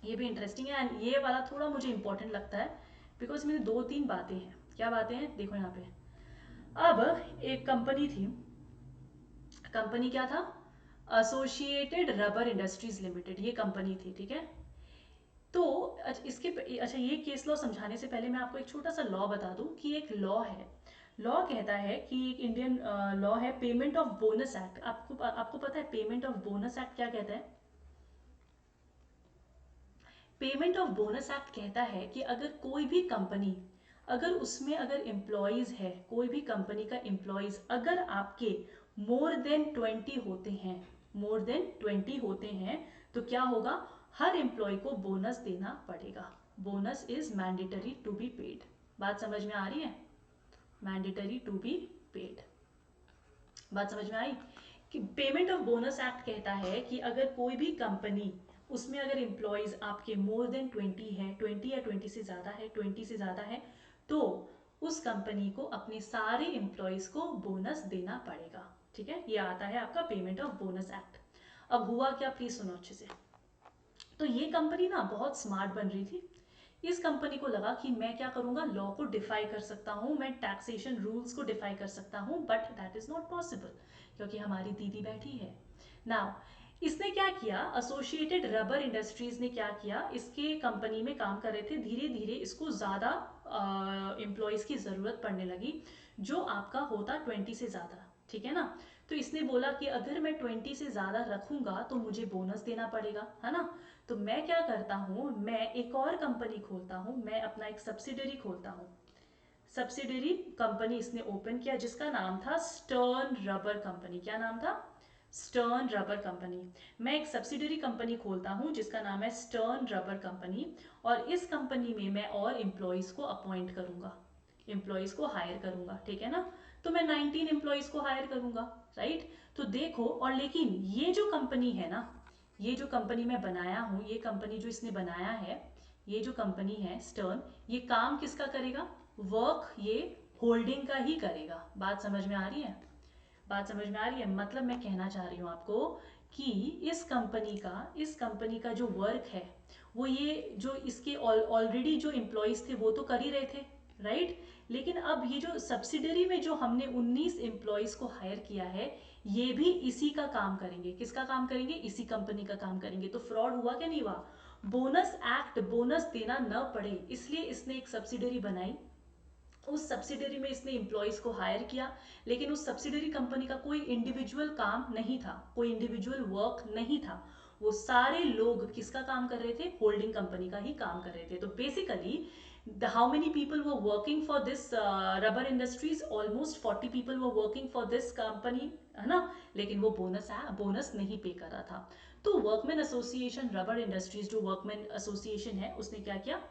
ये भी इंटरेस्टिंग है एंड ये वाला थोड़ा मुझे इंपॉर्टेंट लगता है बिकॉज इसमें 2-3 बातें हैं। क्या बातें हैं देखो यहाँ पे। अब एक कंपनी थी, कंपनी क्या था? एसोसिएटेड रबर इंडस्ट्रीज लिमिटेड, ये कंपनी थी, ठीक है। तो अच्छा ये केस लॉ समझाने से पहले मैं आपको एक छोटा सा लॉ बता दूं कि एक लॉ है। लॉ कहता है कि एक इंडियन लॉ है पेमेंट ऑफ बोनस एक्ट। आपको आपको पता है पेमेंट ऑफ बोनस एक्ट क्या कहता है? पेमेंट ऑफ बोनस एक्ट कहता है कि अगर कोई भी कंपनी, अगर उसमें अगर एम्प्लॉयज है, कोई भी कंपनी का एम्प्लॉयज अगर आपके मोर देन 20 होते हैं, मोर देन 20 होते हैं, तो क्या होगा? हर एम्प्लॉय को बोनस देना पड़ेगा। Bonus is mandatory to be paid. बात समझ में आ रही है? Mandatory to be paid. बात समझ में आई? कि पेमेंट ऑफ बोनस एक्ट कहता है कि अगर कोई भी कंपनी, उसमें अगर एम्प्लॉयज आपके मोर देन 20 है, 20 या 20 से ज़्यादा है, 20 से ज़्यादा है, तो उस कंपनी को अपने सारे एम्प्लॉयज को बोनस देना पड़ेगा। ठीक है, ये आता है आपका पेमेंट ऑफ बोनस एक्ट। अब हुआ क्या, प्लीज सुनो अच्छे से। तो ये कंपनी ना बहुत स्मार्ट बन रही थी। इस कंपनी को लगा कि मैं क्या करूंगा, लॉ को डिफाई कर सकता हूँ, मैं टैक्सेशन रूल्स को डिफाई कर सकता हूँ, but that is not possible क्योंकि हमारी दीदी बैठी है। नाउ इसने क्या किया, एसोसिएटेड रबर इंडस्ट्रीज ने क्या किया, इसके कंपनी में काम कर रहे थे, धीरे धीरे इसको ज़्यादा एम्प्लॉयज़ की ज़रूरत पड़ने लगी जो आपका होता 20 से ज़्यादा, ठीक है ना। तो इसने बोला कि अगर मैं 20 से ज़्यादा रखूंगा तो मुझे बोनस देना पड़ेगा, है ना। तो मैं क्या करता हूँ, मैं एक और कंपनी खोलता हूँ, मैं अपना एक सब्सिडरी खोलता हूँ। सब्सिडरी कंपनी इसने ओपन किया जिसका नाम था स्टर्न रबर कंपनी। क्या नाम था? Stern rubber company. मैं एक सब्सिडरी कंपनी खोलता हूँ जिसका नाम है स्टर्न रबर कंपनी, और इस कंपनी में मैं और एम्प्लॉयज़ को अपॉइंट करूँगा, एम्प्लॉयज़ को हायर करूँगा, ठीक है ना। तो मैं 19 एम्प्लॉयज़ को हायर करूँगा, राइट। तो देखो, और लेकिन ये जो कंपनी है ना, ये जो कंपनी मैं बनाया हूँ, ये कंपनी जो इसने बनाया है, ये जो कंपनी है स्टर्न, ये काम किसका करेगा? वर्क ये होल्डिंग का ही करेगा। बात समझ में आ रही है? बात समझ में आ रही है? मतलब मैं कहना चाह रही हूँ आपको कि इस कंपनी का जो वर्क है, वो ये जो इसके ऑलरेडी जो एम्प्लॉयज़ थे वो तो कर ही रहे थे, राइट। लेकिन अब ये जो सब्सिडरी में जो हमने 19 एम्प्लॉयज़ को हायर किया है, ये भी इसी का काम करेंगे। किसका काम करेंगे? इसी कंपनी का काम करेंगे। तो फ्रॉड हुआ क्या नहीं हुआ? बोनस एक्ट, बोनस देना न पड़े इसलिए इसने एक सब्सिडरी बनाई, उस सब्सिडरी में इसने एम्प्लॉयज को हायर किया, लेकिन उस सब्सिडरी कंपनी का कोई इंडिविजुअल काम नहीं था, कोई इंडिविजुअल वर्क नहीं था। वो सारे लोग किसका काम कर रहे थे? होल्डिंग कंपनी का ही काम कर रहे थे। तो basically how many people were working for this rubber industries? Almost 40 people were working for this company, है ना। लेकिन वो बोनस नहीं पे कर रहा था। तो वर्कमैन एसोसिएशन रबर इंडस्ट्रीज, जो वर्कमैन एसोसिएशन है, उसने क्या किया,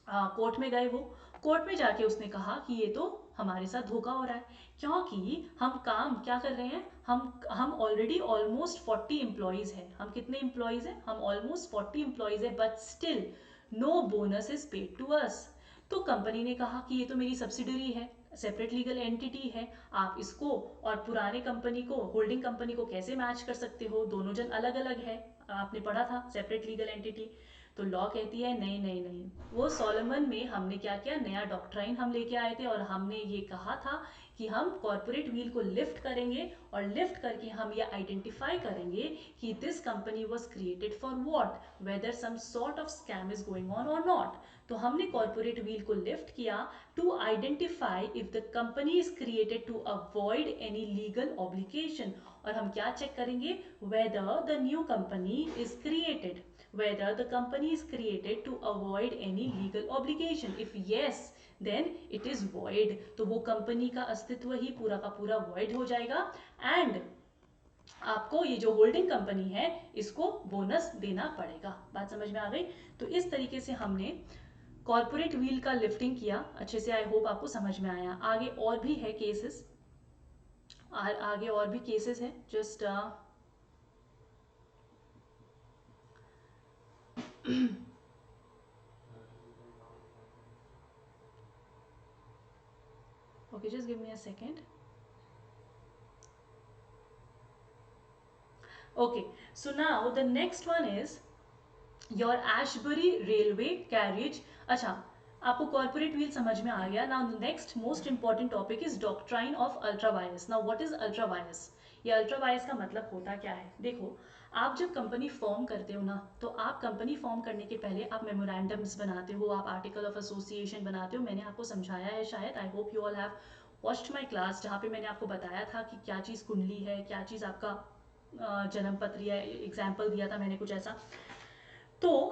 कोर्ट में गए। वो कोर्ट में जाके उसने कहा कि ये तो हमारे साथ धोखा हो रहा है, क्योंकि हम काम क्या कर रहे हैं, हम ऑलरेडी ऑलमोस्ट 40 एम्प्लॉयज़ हैं। हम कितने एम्प्लॉयज़ हैं? हम ऑलमोस्ट 40 एम्प्लॉयज़ हैं, but still no bonus is paid to us. तो कंपनी ने कहा कि ये तो मेरी सब्सिडरी है, सेपरेट लीगल एंटिटी है, आप इसको और पुराने कंपनी को, होल्डिंग कंपनी को कैसे मैच कर सकते हो? दोनों जन अलग अलग है, आपने पढ़ा था सेपरेट लीगल एंटिटी। तो लॉ कहती है नहीं नहीं नहीं, वो सोलोमन में हमने क्या किया, नया डॉक्ट्राइन हम लेके आए थे और हमने ये कहा था कि हम कॉर्पोरेट व्हील को लिफ्ट करेंगे और लिफ्ट करके हम ये आइडेंटिफाई करेंगे कि this company was created for what, whether some sort of scam is going on और नॉट। तो हमने कॉर्पोरेट व्हील को लिफ्ट किया to identify if the company is created to avoid any legal obligation. और हम क्या चेक करेंगे, whether the new company is created, whether the company is created to avoid any legal obligation. If yes, then it is void. तो वो company का अस्तित्व ही पूरा का पूरा void हो जाएगा एंड आपको ये जो होल्डिंग कंपनी है इसको बोनस देना पड़ेगा। बात समझ में आ गई? तो इस तरीके से हमने कॉर्पोरेट व्हील का लिफ्टिंग किया अच्छे से। आई होप आपको समझ में आया। आगे और भी है केसेस, आगे और भी केसेस हैं, just okay, just give me a second. Okay, so now the next one is your Ashbury railway carriage. अच्छा, आपको कॉर्पोरेट व्हील समझ में आ गया। Now next most important topic is doctrine of ultra vires. Now what is ultra vires? ये ultra vires का मतलब होता क्या है? देखो, आप जब कंपनी फॉर्म करते हो ना, तो आप कंपनी फॉर्म करने के पहले आप मेमोरेंडम्स बनाते हो, आप आर्टिकल ऑफ एसोसिएशन बनाते हो। मैंने आपको समझाया है शायद, आई hope you all have watched my class, जहाँ पे मैंने आपको बताया था कि क्या चीज़ कुंडली है, क्या चीज़ आपका जन्म पत्र या एग्जाम्पल दिया था मैंने कुछ ऐसा। तो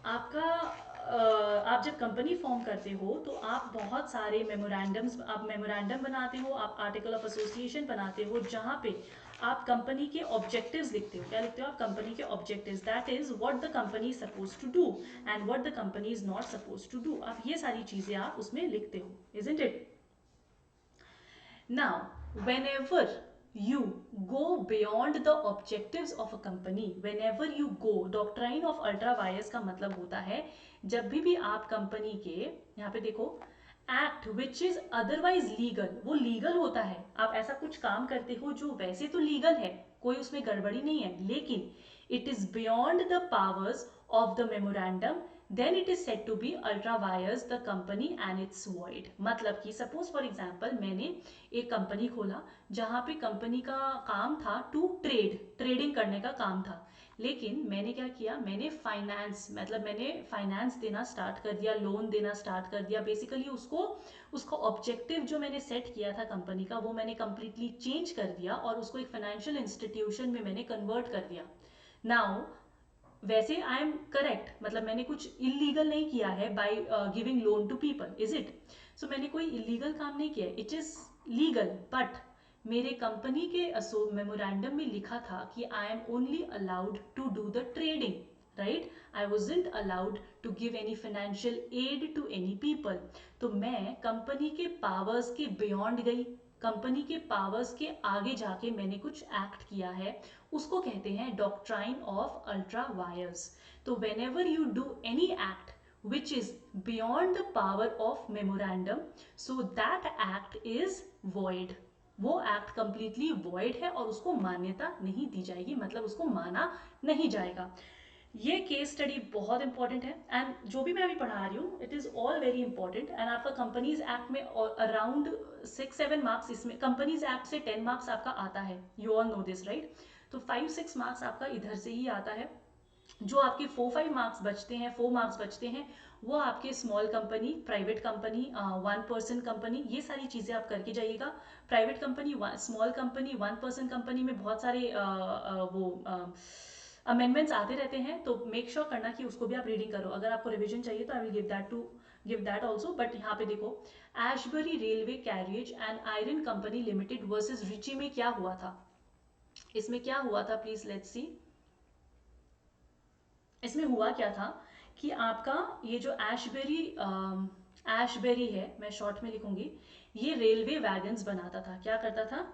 आपका आप जब कंपनी फॉर्म करते हो तो आप बहुत सारे मेमोरेंडम्स, आप मेमोरेंडम बनाते हो, आप आर्टिकल ऑफ एसोसिएशन बनाते हो, जहाँ पे आप कंपनी के ऑब्जेक्टिव्स लिखते हो। क्या लिखते हो आप? कंपनी के objectives, that is what the company is suppose to do and what the company is not suppose to do. आप ये सारी चीजें आप उसमें लिखते हो, isn't it? Now, whenever you go beyond the objectives of a company, whenever you go, doctrine of ultra-vires का मतलब होता है जब भी आप कंपनी के, यहाँ पे देखो, act which is otherwise legal, वो लीगल होता है। आप ऐसा कुछ काम करते हो जो वैसे तो लीगल है, कोई उसमें गड़बड़ी नहीं है, लेकिन it is beyond the powers of the memorandum, then it is said to be ultra vires the company and its void। मतलब कि सपोज फॉर एग्जाम्पल मैंने एक कंपनी खोला जहाँ पे कंपनी का काम था टू ट्रेडिंग करने का काम था, लेकिन मैंने क्या किया, मैंने फाइनेंस, मतलब मैंने फाइनेंस देना स्टार्ट कर दिया, लोन देना स्टार्ट कर दिया। बेसिकली उसका ऑब्जेक्टिव जो मैंने सेट किया था कंपनी का, वो मैंने कंप्लीटली चेंज कर दिया और उसको एक फाइनेंशियल इंस्टीट्यूशन में मैंने कन्वर्ट कर दिया। नाउ वैसे आई एम करेक्ट, मतलब मैंने कुछ इलीगल नहीं किया है by giving loan to people, is it? So मैंने कोई इलीगल काम नहीं किया, इट इज लीगल, बट मेरे कंपनी के मेमोरेंडम में लिखा था कि I am only allowed to do the trading, right? I wasn't allowed to give any financial aid to any people. तो मैं कंपनी के पावर्स के बियॉन्ड गई, कंपनी के पावर्स के आगे जाके मैंने कुछ एक्ट किया है, उसको कहते हैं डॉक्ट्राइन ऑफ अल्ट्रा वायर्स। तो whenever you do any act which is beyond the power of memorandum, so that act is void। वो एक्ट कंप्लीटली void है और उसको मान्यता नहीं दी जाएगी, मतलब उसको माना नहीं जाएगा। ये केस स्टडी बहुत इंपॉर्टेंट है एंड जो भी मैं अभी पढ़ा रही हूँ it is all very important. And आपका कंपनीज एक्ट में अराउंड 6-7 मार्क्स, इसमें कंपनीज एक्ट से 10 मार्क्स आपका आता है, you all no this right? तो 5-6 मार्क्स आपका इधर से ही आता है। जो आपके 4-5 मार्क्स बचते हैं, 4 मार्क्स बचते हैं, वो आपके small company, private company, 1 person company, ये सारी चीज़ें आप करके जाइएगा। Private company, small company, 1 person company में बहुत सारे वो अमेंडमेंट्स आते रहते हैं, तो मेक श्योर करना कि उसको भी आप रीडिंग करो। अगर आपको रिविजन चाहिए तो I will give that also. But यहाँ पे देखो, Ashbury railway carriage and iron company limited versus Riche में क्या हुआ था? इसमें क्या हुआ था, प्लीज लेट्स सी। इसमें हुआ क्या था कि आपका ये जो एशबेरी है, मैं शॉर्ट में लिखूंगी, ये रेलवे वैगन्स बनाता था। क्या करता था?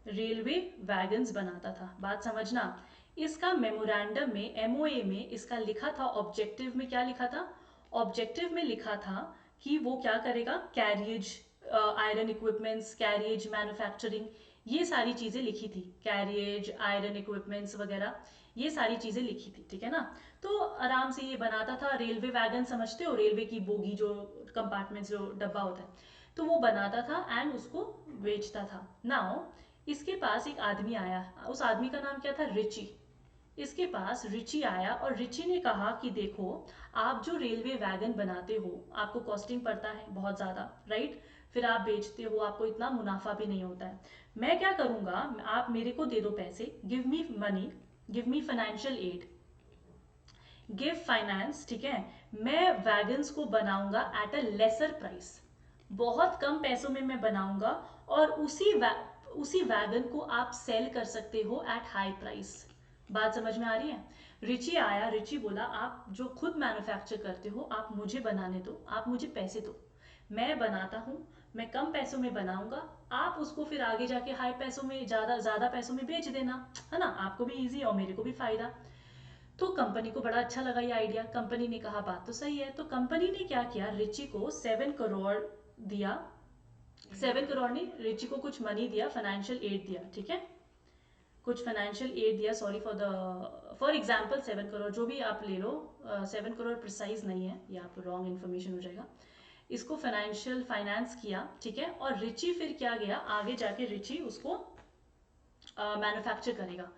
रेलवे वैगन्स बनाता था। बात समझना, इसका मेमोरेंडम में, एमओए में इसका लिखा था, ऑब्जेक्टिव में क्या लिखा था? ऑब्जेक्टिव में लिखा था कि वो क्या करेगा, carriage, iron equipments, carriage manufacturing, ये सारी चीज़ें लिखी थी, कैरियज, आयरन इक्विपमेंट्स वगैरह, ये सारी चीज़ें लिखी थी, ठीक है ना। तो आराम से ये बनाता था। रेलवे वैगन समझते हो, रेलवे की बोगी, जो कंपार्टमेंट्स, जो डब्बा होता है, तो वो बनाता था एंड उसको बेचता था। नाउ इसके पास एक आदमी आया, उस आदमी का नाम क्या था, रिची। इसके पास रिची आया और रिची ने कहा कि देखो, आप जो रेलवे वैगन बनाते हो, आपको कॉस्टिंग पड़ता है बहुत ज़्यादा, राइट। फिर आप बेचते हो, आपको इतना मुनाफा भी नहीं होता है। मैं क्या करूँगा, आप मेरे को दे दो पैसे, give me money, give me financial aid, give finance, ठीक है। मैं वैगन्स को बनाऊंगा एट अ लेसर प्राइस, बहुत कम पैसों में मैं बनाऊंगा, और उसी वैगन को आप सेल कर सकते हो एट हाई प्राइस। बात समझ में आ रही है। रिची आया, रिची बोला, आप जो खुद मैन्युफैक्चर करते हो, आप मुझे बनाने दो, आप मुझे पैसे दो, मैं बनाता हूँ, मैं कम पैसों में बनाऊंगा, आप उसको फिर आगे जाके हाई पैसों में, ज़्यादा ज़्यादा पैसों में बेच देना, है ना, आपको भी ईजी और मेरे को भी फायदा। तो कंपनी को बड़ा अच्छा लगा ये आइडिया। कंपनी ने कहा बात तो सही है। तो कंपनी ने क्या किया, रिची को 7 करोड़ दिया, 7 करोड़ नहीं, रिची को कुछ मनी दिया, फाइनेंशियल एड दिया, ठीक है, कुछ फाइनेंशियल एड दिया, सॉरी फॉर एग्जाम्पल 7 करोड़, जो भी आप ले लो, 7 करोड़ प्रिसाइज नहीं है, ये आप रॉन्ग इन्फॉर्मेशन हो जाएगा। इसको फाइनेंशियल फाइनेंस किया, ठीक है। और रिची फिर क्या गया, आगे जाके रिची उसको मैन्युफैक्चर करेगा।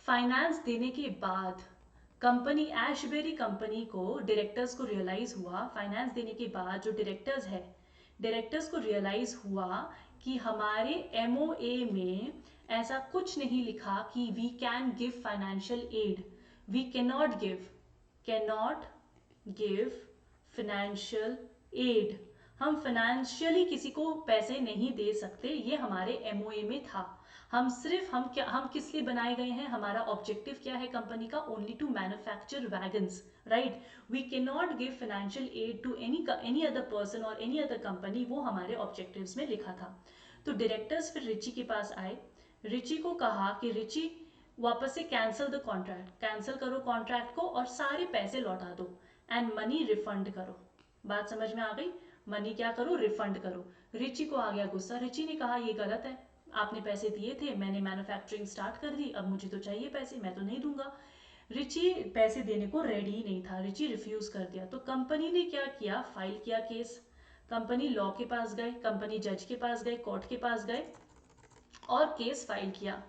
फाइनेंस देने के बाद कंपनी, एशबेरी कंपनी को, डायरेक्टर्स को रियलाइज हुआ, फाइनेंस देने के बाद जो डायरेक्टर्स है, डायरेक्टर्स को रियलाइज हुआ कि हमारे एमओए में ऐसा कुछ नहीं लिखा कि we can give financial aid, we cannot give financial aid, हम फाइनेंशियली किसी को पैसे नहीं दे सकते, ये हमारे एमओए में था। हम सिर्फ, हम किस लिए बनाए गए हैं, हमारा ऑब्जेक्टिव क्या है कंपनी का, only to manufacture wagons, right. We can not give financial aid to any other person और एनी अदर कंपनी, वो हमारे ऑब्जेक्टिव्स में लिखा था। तो डायरेक्टर्स फिर रिची के पास आए, रिची को कहा कि रिची, वापस से कैंसिल द कॉन्ट्रैक्ट, कैंसिल करो कॉन्ट्रैक्ट को और सारे पैसे लौटा दो एंड मनी रिफंड करो। बात समझ में आ गई, मनी क्या करो, रिफंड करो। रिची को आ गया गुस्सा, रिची ने कहा ये गलत है, आपने पैसे दिए थे, मैंने मैन्युफैक्चरिंग स्टार्ट कर दी, अब मुझे तो चाहिए पैसे, मैं तो नहीं दूंगा। रिची पैसे देने को रेडी ही नहीं था, रिची रिफ्यूज कर दिया। तो कंपनी ने क्या किया, फाइल किया केस। कंपनी लॉ के पास गए, कंपनी जज के पास गए, कोर्ट के पास गए और केस फाइल किया।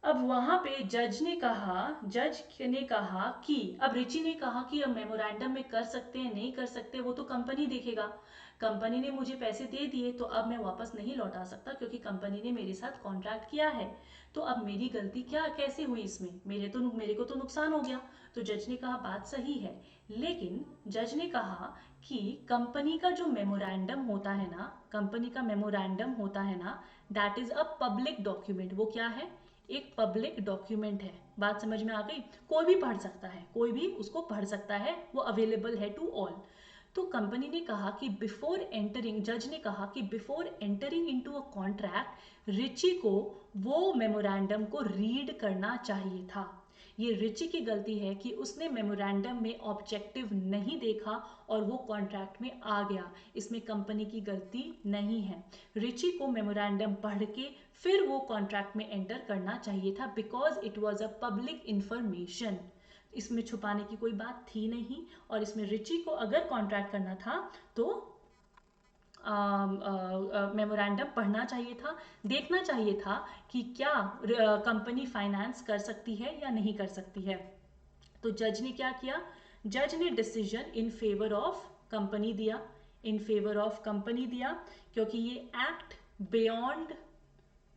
अब वहां पे जज ने कहा कि, अब रिची ने कहा कि अब मेमोरेंडम में कर सकते हैं नहीं कर सकते, वो तो कंपनी देखेगा। कंपनी ने मुझे पैसे दे दिए, तो अब मैं वापस नहीं लौटा सकता, क्योंकि कंपनी ने मेरे साथ कॉन्ट्रैक्ट किया है। तो अब मेरी गलती क्या कैसे हुई इसमें, मेरे को तो नुकसान हो गया। तो जज ने कहा बात सही है, लेकिन जज ने कहा कि कंपनी का जो मेमोरेंडम होता है ना, कंपनी का मेमोरेंडम होता है ना, that is a public document. वो क्या है, एक पब्लिक डॉक्यूमेंट है। बात समझ में आ गई, कोई भी पढ़ सकता है, कोई भी उसको पढ़ सकता है, वो अवेलेबल है टू ऑल। तो कंपनी ने कहा कि बिफोर एंटरिंग, जज ने कहा कि before entering into a contract, Riche को वो मेमोरेंडम को रीड करना चाहिए था। ये रिची की गलती है कि उसने मेमोरेंडम में ऑब्जेक्टिव नहीं देखा और वो कॉन्ट्रैक्ट में आ गया, इसमें कंपनी की गलती नहीं है। रिची को मेमोरेंडम पढ़ के फिर वो कॉन्ट्रैक्ट में एंटर करना चाहिए था, because it was a public information, इसमें छुपाने की कोई बात थी नहीं। और इसमें रिची को अगर कॉन्ट्रैक्ट करना था तो मेमोरेंडम पढ़ना चाहिए था, देखना चाहिए था कि क्या कंपनी फाइनेंस कर सकती है या नहीं कर सकती है। तो जज ने क्या किया, जज ने decision in favour of company दिया, इन फेवर ऑफ कंपनी दिया, क्योंकि ये एक्ट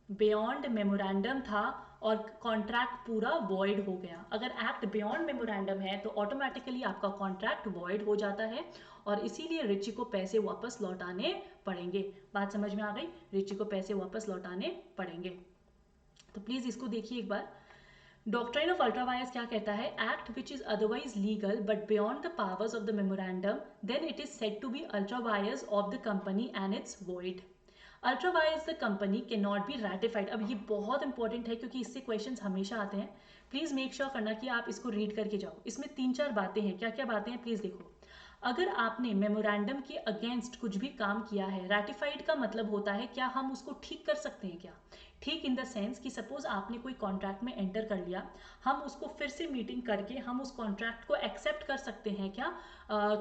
बियॉन्ड मेमोरेंडम था और कॉन्ट्रैक्ट पूरा वॉइड हो गया। अगर एक्ट बियॉन्ड मेमोरेंडम है तो ऑटोमेटिकली आपका कॉन्ट्रैक्ट वॉइड हो जाता है और इसीलिए रिची को पैसे वापस लौटाने पड़ेंगे। बात समझ में आ गई, रिची को पैसे वापस लौटाने पड़ेंगे। तो प्लीज इसको देखिए एक बार। डॉक्ट्राइन ऑफ अल्ट्रा वायर्स क्या कहता है, act which is otherwise legal but beyond the powers of the memorandum, then it is said to be ultra vires of the company and it's void. Ultra vires the company can not be ratified. अब ये बहुत important है क्योंकि इससे questions हमेशा आते हैं। Please make sure करना कि आप इसको रीड करके जाओ। इसमें 3-4 बातें हैं, क्या क्या बातें हैं प्लीज देखो। अगर आपने मेमोरेंडम के अगेंस्ट कुछ भी काम किया है, रैटिफाइड का मतलब होता है क्या हम उसको ठीक कर सकते हैं क्या, ठीक इन द सेंस कि सपोज आपने कोई कॉन्ट्रैक्ट में एंटर कर लिया, हम उसको फिर से मीटिंग करके हम उस कॉन्ट्रैक्ट को एक्सेप्ट कर सकते हैं क्या,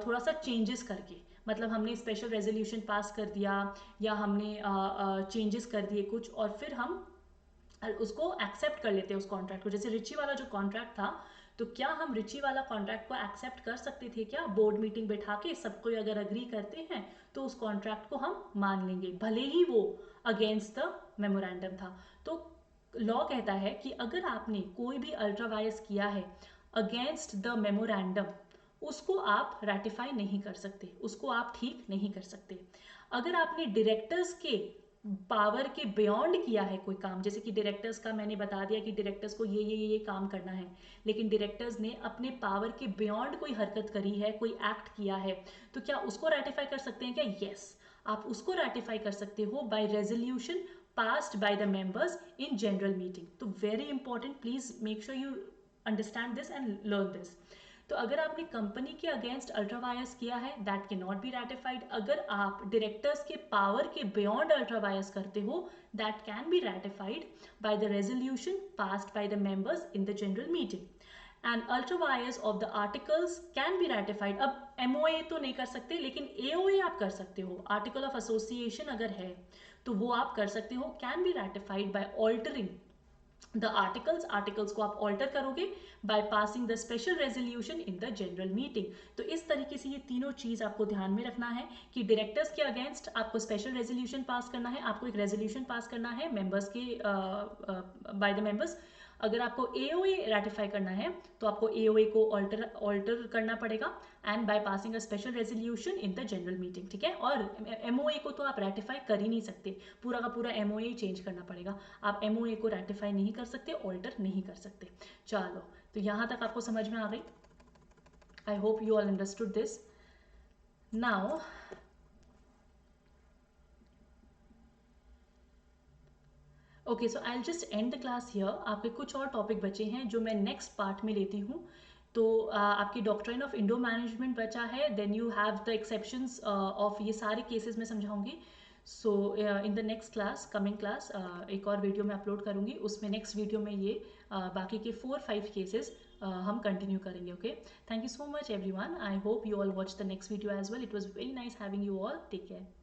थोड़ा सा चेंजेस करके, मतलब हमने स्पेशल रेजोल्यूशन पास कर दिया या हमने चेंजेस कर दिए कुछ, और फिर हम उसको एक्सेप्ट कर लेते हैं उस कॉन्ट्रैक्ट को। जैसे रिची वाला जो कॉन्ट्रैक्ट था, तो क्या हम रिची वाला कॉन्ट्रैक्ट को एक्सेप्ट कर सकते थे क्या, बोर्ड मीटिंग बैठा के सबको अगर अग्री करते हैं तो उस कॉन्ट्रैक्ट को हम मान लेंगे, भले ही वो अगेंस्ट द मेमोरेंडम था। तो लॉ कहता है कि अगर आपने कोई भी अल्ट्रावायस किया है अगेंस्ट द मेमोरेंडम, उसको आप रेटिफाई नहीं कर सकते, उसको आप ठीक नहीं कर सकते। अगर आपने डायरेक्टर्स के पावर के बियॉन्ड किया है कोई काम, जैसे कि डायरेक्टर्स का मैंने बता दिया कि डायरेक्टर्स को ये काम करना है, लेकिन डायरेक्टर्स ने अपने पावर के बियॉन्ड कोई हरकत करी है, कोई एक्ट किया है, तो क्या उसको रेटिफाई कर सकते हैं क्या? यस, आप उसको रेटिफाई कर सकते हो by resolution passed by the members in general meeting। तो very important, please make sure you understand this and learn this। तो अगर आपने कंपनी के अगेंस्ट अल्ट्रावायस किया है, that can not be ratified. अगर आप डायरेक्टर्स के पावर के बियॉन्ड अल्ट्रावायस करते हो, that can be ratified by the resolution passed by the members in the general meeting. And ultra vires of the articles can be ratified. अब MOA तो नहीं कर सकते, लेकिन एओए आप कर सकते हो। आर्टिकल ऑफ एसोसिएशन अगर है तो वो आप कर सकते हो, can be ratified by altering the articles को आप ऑल्टर करोगे by passing the special resolution in the general meeting. तो इस तरीके से ये तीनों चीज आपको ध्यान में रखना है कि डायरेक्टर्स के अगेंस्ट आपको स्पेशल रेजोल्यूशन पास करना है, आपको एक रेजोल्यूशन पास करना है मेंबर्स के बाय द मेंबर्स। अगर आपको एओए रेटिफाई करना है तो आपको एओए को ऑल्टर करना पड़ेगा and by passing a special resolution in the general meeting, ठीक है। और एमओए को तो आप रेटिफाई कर ही नहीं सकते, पूरा का पूरा एमओए चेंज करना पड़ेगा। आप एमओए को रेटिफाई नहीं कर सकते, ऑल्टर नहीं कर सकते। चलो, तो यहाँ तक आपको समझ में आ गई। आई hope you all understood this. Now okay, so I will just and the class here. आपके कुछ और टॉपिक बचे हैं जो मैं नेक्स्ट पार्ट में लेती हूँ। तो आपकी डॉक्ट्राइन ऑफ इंडो मैनेजमेंट बचा है, then you have the exceptions of ये सारे केसेस मैं समझाऊंगी। So in the next class, coming class, एक और वीडियो मैं अपलोड करूंगी, उसमें नेक्स्ट वीडियो में ये बाकी के 4-5 केसेस हम कंटिन्यू करेंगे। Okay, thank you so much everyone. I hope you all watch the next video as well. It was very nice having you all. Take care.